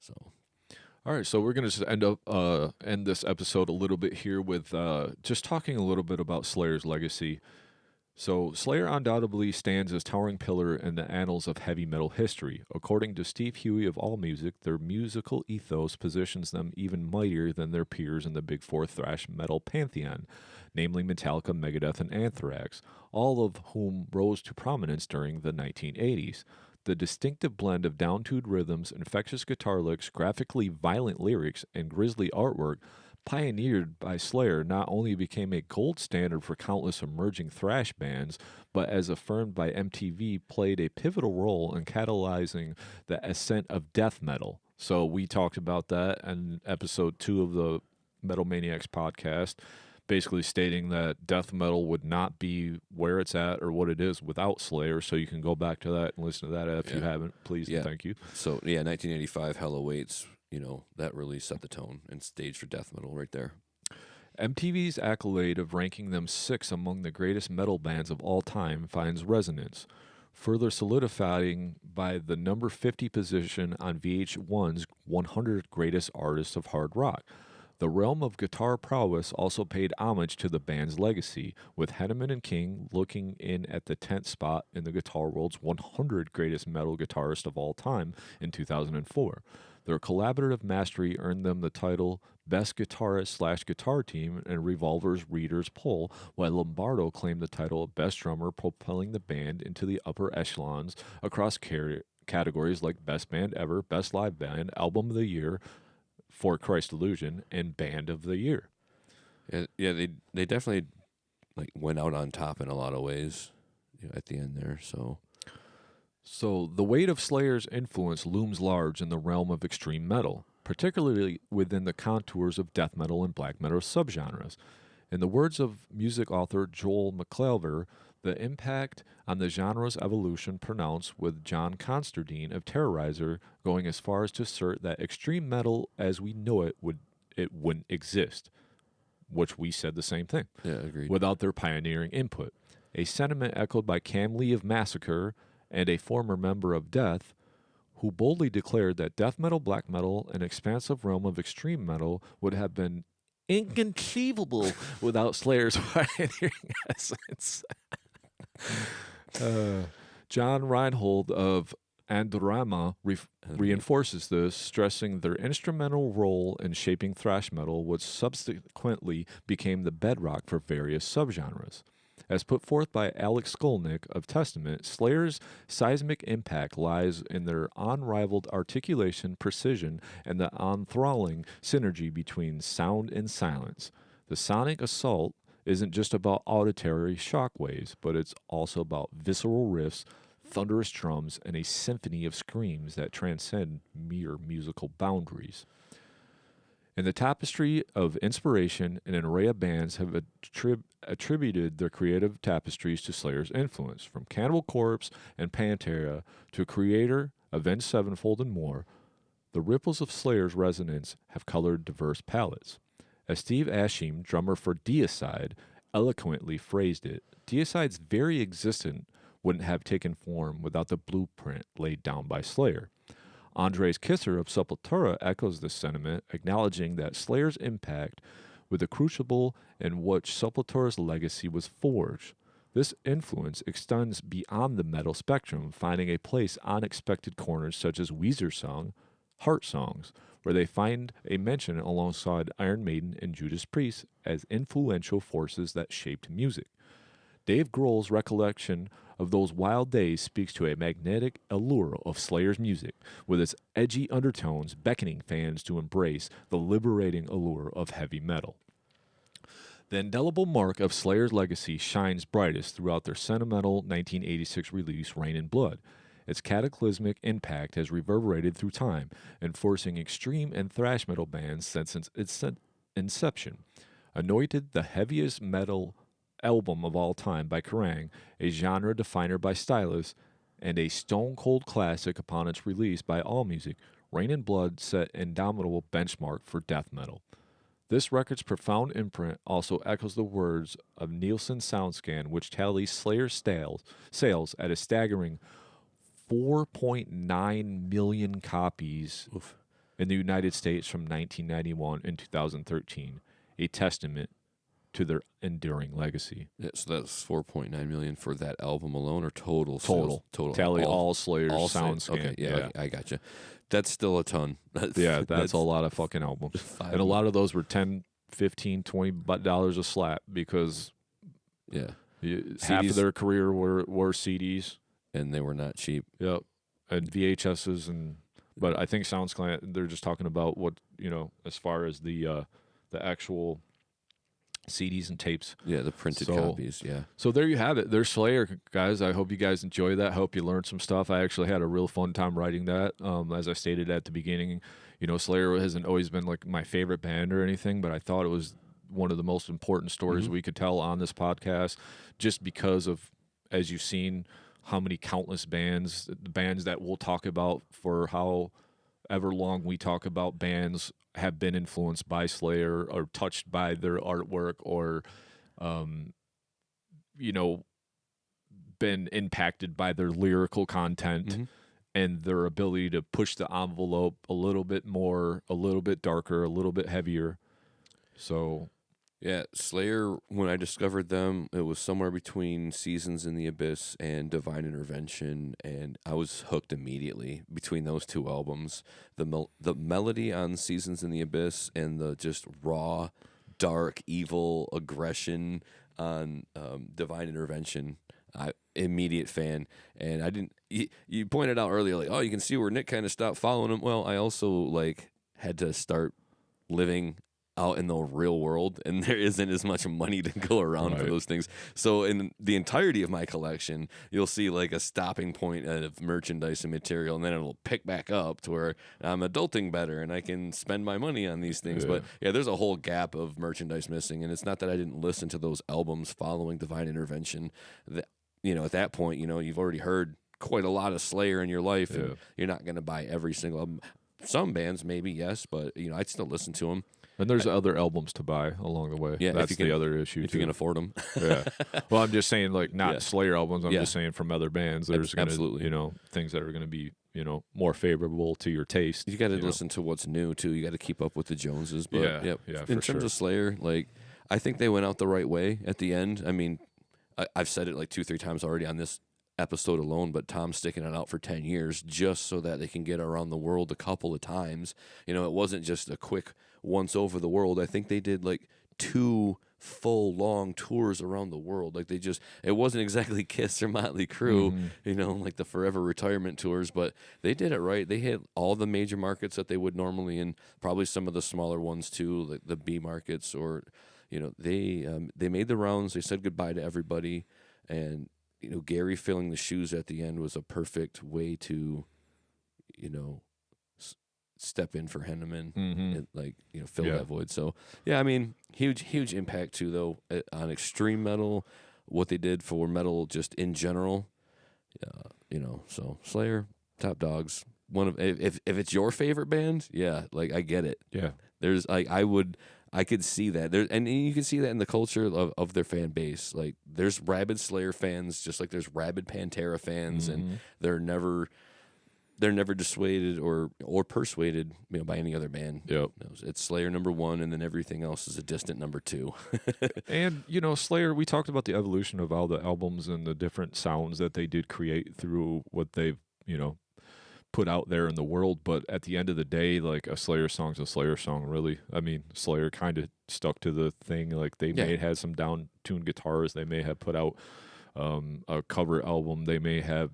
So all right, so we're going to end this episode a little bit here with just talking a little bit about Slayer's legacy. So Slayer undoubtedly stands as towering pillar in the annals of heavy metal history. According to Steve Huey of AllMusic, their musical ethos positions them even mightier than their peers in the Big Four thrash metal pantheon, namely Metallica, Megadeth, and Anthrax, all of whom rose to prominence during the 1980s. The distinctive blend of down-tuned rhythms, infectious guitar licks, graphically violent lyrics, and grisly artwork pioneered by Slayer not only became a gold standard for countless emerging thrash bands, but as affirmed by MTV, played a pivotal role in catalyzing the ascent of death metal. So we talked about that in episode 2 of the Metal Maniacs podcast, basically stating that death metal would not be where it's at or what it is without Slayer. So you can go back to that and listen to that if you haven't, please and thank you. So 1985 Hell Awaits, that really set the tone and stage for death metal right there. MTV's accolade of ranking them 6th among the greatest metal bands of all time finds resonance, further solidifying by the number 50 position on VH1's 100 Greatest Artists of Hard Rock. The realm of guitar prowess also paid homage to the band's legacy, with Hanneman and King looking in at the 10th spot in the Guitar World's 100 Greatest Metal Guitarists of All Time in 2004. Their collaborative mastery earned them the title Best Guitarist/Guitar Team in Revolver's Reader's Poll, while Lombardo claimed the title of Best Drummer, propelling the band into the upper echelons across categories like Best Band Ever, Best Live Band, Album of the Year, For Christ Illusion, and Band of the Year. Yeah, they definitely went out on top in a lot of ways at the end there. So the weight of Slayer's influence looms large in the realm of extreme metal, particularly within the contours of death metal and black metal subgenres. In the words of music author Joel McClelver, the impact on the genre's evolution pronounced, with John Constantine of Terrorizer going as far as to assert that extreme metal as we know it wouldn't exist, which we said the same thing. Yeah, agreed. Without their pioneering input. A sentiment echoed by Cam Lee of Massacre and a former member of Death, who boldly declared that death metal, black metal, an expansive realm of extreme metal would have been inconceivable without Slayer's pioneering essence. John Reinhold of Andorama reinforces this, stressing their instrumental role in shaping thrash metal, which subsequently became the bedrock for various subgenres. As put forth by Alex Skolnick of Testament, Slayer's seismic impact lies in their unrivaled articulation, precision, and the enthralling synergy between sound and silence. The sonic assault isn't just about auditory shockwaves, but it's also about visceral riffs, thunderous drums, and a symphony of screams that transcend mere musical boundaries. In the tapestry of inspiration, an array of bands have attributed their creative tapestries to Slayer's influence, from Cannibal Corpse and Pantera to Creator, Avenged Sevenfold, and more. The ripples of Slayer's resonance have colored diverse palettes. As Steve Ashim, drummer for Deicide, eloquently phrased it, Deicide's very existence wouldn't have taken form without the blueprint laid down by Slayer. Andres Kisser of Sepultura echoes this sentiment, acknowledging that Slayer's impact was the crucible in which Sepultura's legacy was forged. This influence extends beyond the metal spectrum, finding a place on unexpected corners such as Weezer's song, Heart Songs, where they find a mention alongside Iron Maiden and Judas Priest as influential forces that shaped music. Dave Grohl's recollection of those wild days speaks to a magnetic allure of Slayer's music, with its edgy undertones beckoning fans to embrace the liberating allure of heavy metal. The indelible mark of Slayer's legacy shines brightest throughout their sentimental 1986 release, Rain and Blood. Its cataclysmic impact has reverberated through time, enforcing extreme and thrash metal bands since its inception. Anointed the heaviest metal album of all time by Kerrang, a genre definer by Stylus, and a stone-cold classic upon its release by AllMusic, Rain and Blood set an indomitable benchmark for death metal. This record's profound imprint also echoes the words of Nielsen SoundScan, which tallies Slayer's sales at a staggering 4.9 million copies in the United States from 1991 and 2013, a testament to their enduring legacy. Yeah, so that's 4.9 million for that album alone, or total? Total. Tally all Slayer's SoundScan. Okay, yeah. I gotcha. That's still a ton. That's a lot of fucking albums. And a lot of those were $10, $15, $20 a slap because half of their career were CDs. And they were not cheap. Yep. And VHSs but I think SoundScan, they're just talking about what, as far as the actual CDs and tapes. Yeah, the printed copies, yeah. So there you have it. There's Slayer, guys. I hope you guys enjoy that. I hope you learned some stuff. I actually had a real fun time writing that. As I stated at the beginning, Slayer hasn't always been like my favorite band or anything, but I thought it was one of the most important stories we could tell on this podcast, just because of, as you've seen, how many countless bands that we'll talk about for however long we talk about bands have been influenced by Slayer or touched by their artwork or, been impacted by their lyrical content and their ability to push the envelope a little bit more, a little bit darker, a little bit heavier. So... yeah, Slayer, when I discovered them, it was somewhere between Seasons in the Abyss and Divine Intervention, and I was hooked immediately between those two albums. The melody on Seasons in the Abyss and the just raw, dark, evil aggression on Divine Intervention, immediate fan. And I didn't. You pointed out earlier, like, oh, you can see where Nick kind of stopped following him. Well, I also had to start living out in the real world, and there isn't as much money to go around for those things. So in the entirety of my collection, you'll see a stopping point of merchandise and material, and then it'll pick back up to where I'm adulting better and I can spend my money on these things. Yeah. But yeah, there's a whole gap of merchandise missing, and it's not that I didn't listen to those albums following Divine Intervention. That, at that point, you've already heard quite a lot of Slayer in your life, and you're not going to buy every single album. Some bands maybe, yes, but I'd still listen to them. And there's other albums to buy along the way. Yeah, that's the other issue, if you can afford them. Yeah. Well, I'm just saying, not Slayer albums. I'm just saying from other bands. There's absolutely things that are going to be more favorable to your taste. You got to listen to what's new too. You got to keep up with the Joneses. But in terms of Slayer, I think they went out the right way at the end. I mean, I've said it 2-3 times already on this episode alone, but Tom's sticking it out for 10 years just so that they can get around the world a couple of times. It wasn't just a quick once over the world. I think they did 2 full long tours around the world. It wasn't exactly Kiss or Motley Crue, the forever retirement tours, but they did it right. They hit all the major markets that they would normally, and probably some of the smaller ones too, like the B markets or they made the rounds. They said goodbye to everybody, and Gary filling the shoes at the end was a perfect way to, step in for Hanneman and fill that void. So yeah, I mean, huge impact too though on extreme metal, what they did for metal just in general. So Slayer, top dogs. One of if it's your favorite band, yeah, like I get it. Yeah, there's I could see that there, and you can see that in the culture of their fan base. Like there's rabid Slayer fans, just like there's rabid Pantera fans, and they're never dissuaded or persuaded by any other band. Yep. It's Slayer number one, and then everything else is a distant number two. And Slayer, we talked about the evolution of all the albums and the different sounds that they did create through what they've put out there in the world. But at the end of the day, like a Slayer song's a Slayer song, really. I mean, Slayer kind of stuck to the thing. Like they may have had some down-tuned guitars. They may have put out a cover album. They may have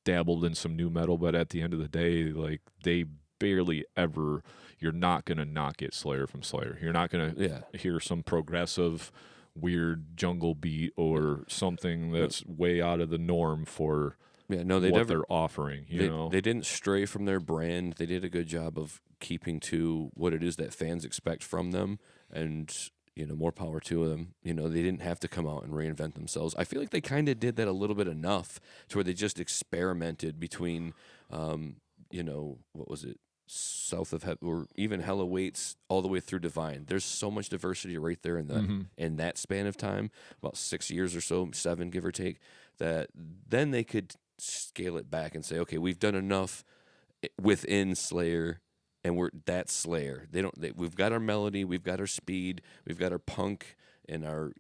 dabbled in some new metal, but at the end of the day, like they barely ever, you're not going to not get Slayer from Slayer. You're not going to hear some progressive weird jungle beat or something that's way out of the norm for what they're offering. They didn't stray from their brand. They did a good job of keeping to what it is that fans expect from them, and more power to them. They didn't have to come out and reinvent themselves. I feel like they kind of did that a little bit enough to where they just experimented between, what was it, South of or even Hella Waits all the way through Divine. There's so much diversity right there in that span of time, about 6 years or so, 7 give or take, that then they could scale it back and say, okay, we've done enough within Slayer. And that's Slayer. We've got our melody, we've got our speed, we've got our punk and our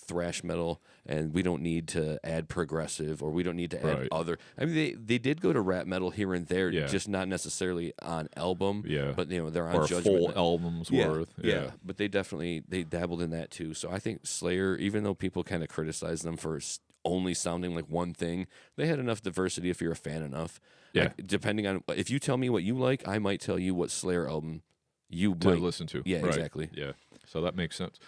thrash metal, and we don't need to add progressive or we don't need to add other. I mean, they did go to rap metal here and there, just not necessarily on album. Yeah, but they're on or Judgment. Full albums worth. Yeah, but they dabbled in that too. So I think Slayer, even though people kind of criticize them for only sounding like one thing, they had enough diversity if you're a fan enough. Yeah. Like, depending on if you tell me what you like, I might tell you what Slayer album you might listen to. Yeah, exactly. Yeah. So that makes sense.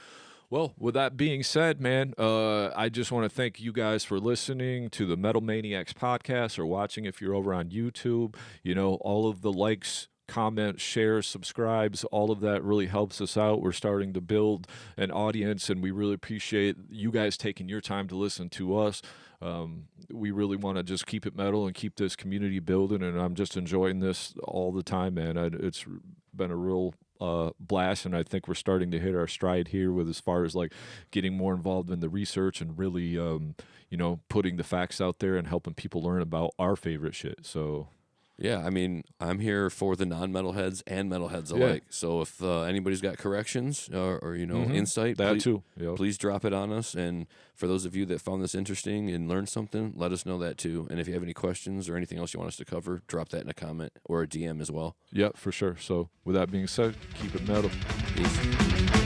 Well, with that being said, man, I just want to thank you guys for listening to the Metal Maniacs podcast or watching if you're over on YouTube. All of the likes, comments, shares, subscribes, all of that really helps us out. We're starting to build an audience, and we really appreciate you guys taking your time to listen to us. We really want to just keep it metal and keep this community building, and I'm just enjoying this all the time, man. It's been a real blast, and I think we're starting to hit our stride here with as far as like getting more involved in the research and really putting the facts out there and helping people learn about our favorite shit. So yeah, I mean, I'm here for the non-metalheads and metalheads alike. So if anybody's got corrections or insight, please drop it on us. And for those of you that found this interesting and learned something, let us know that too. And if you have any questions or anything else you want us to cover, drop that in a comment or a DM as well. Yeah, for sure. So with that being said, keep it metal. Peace.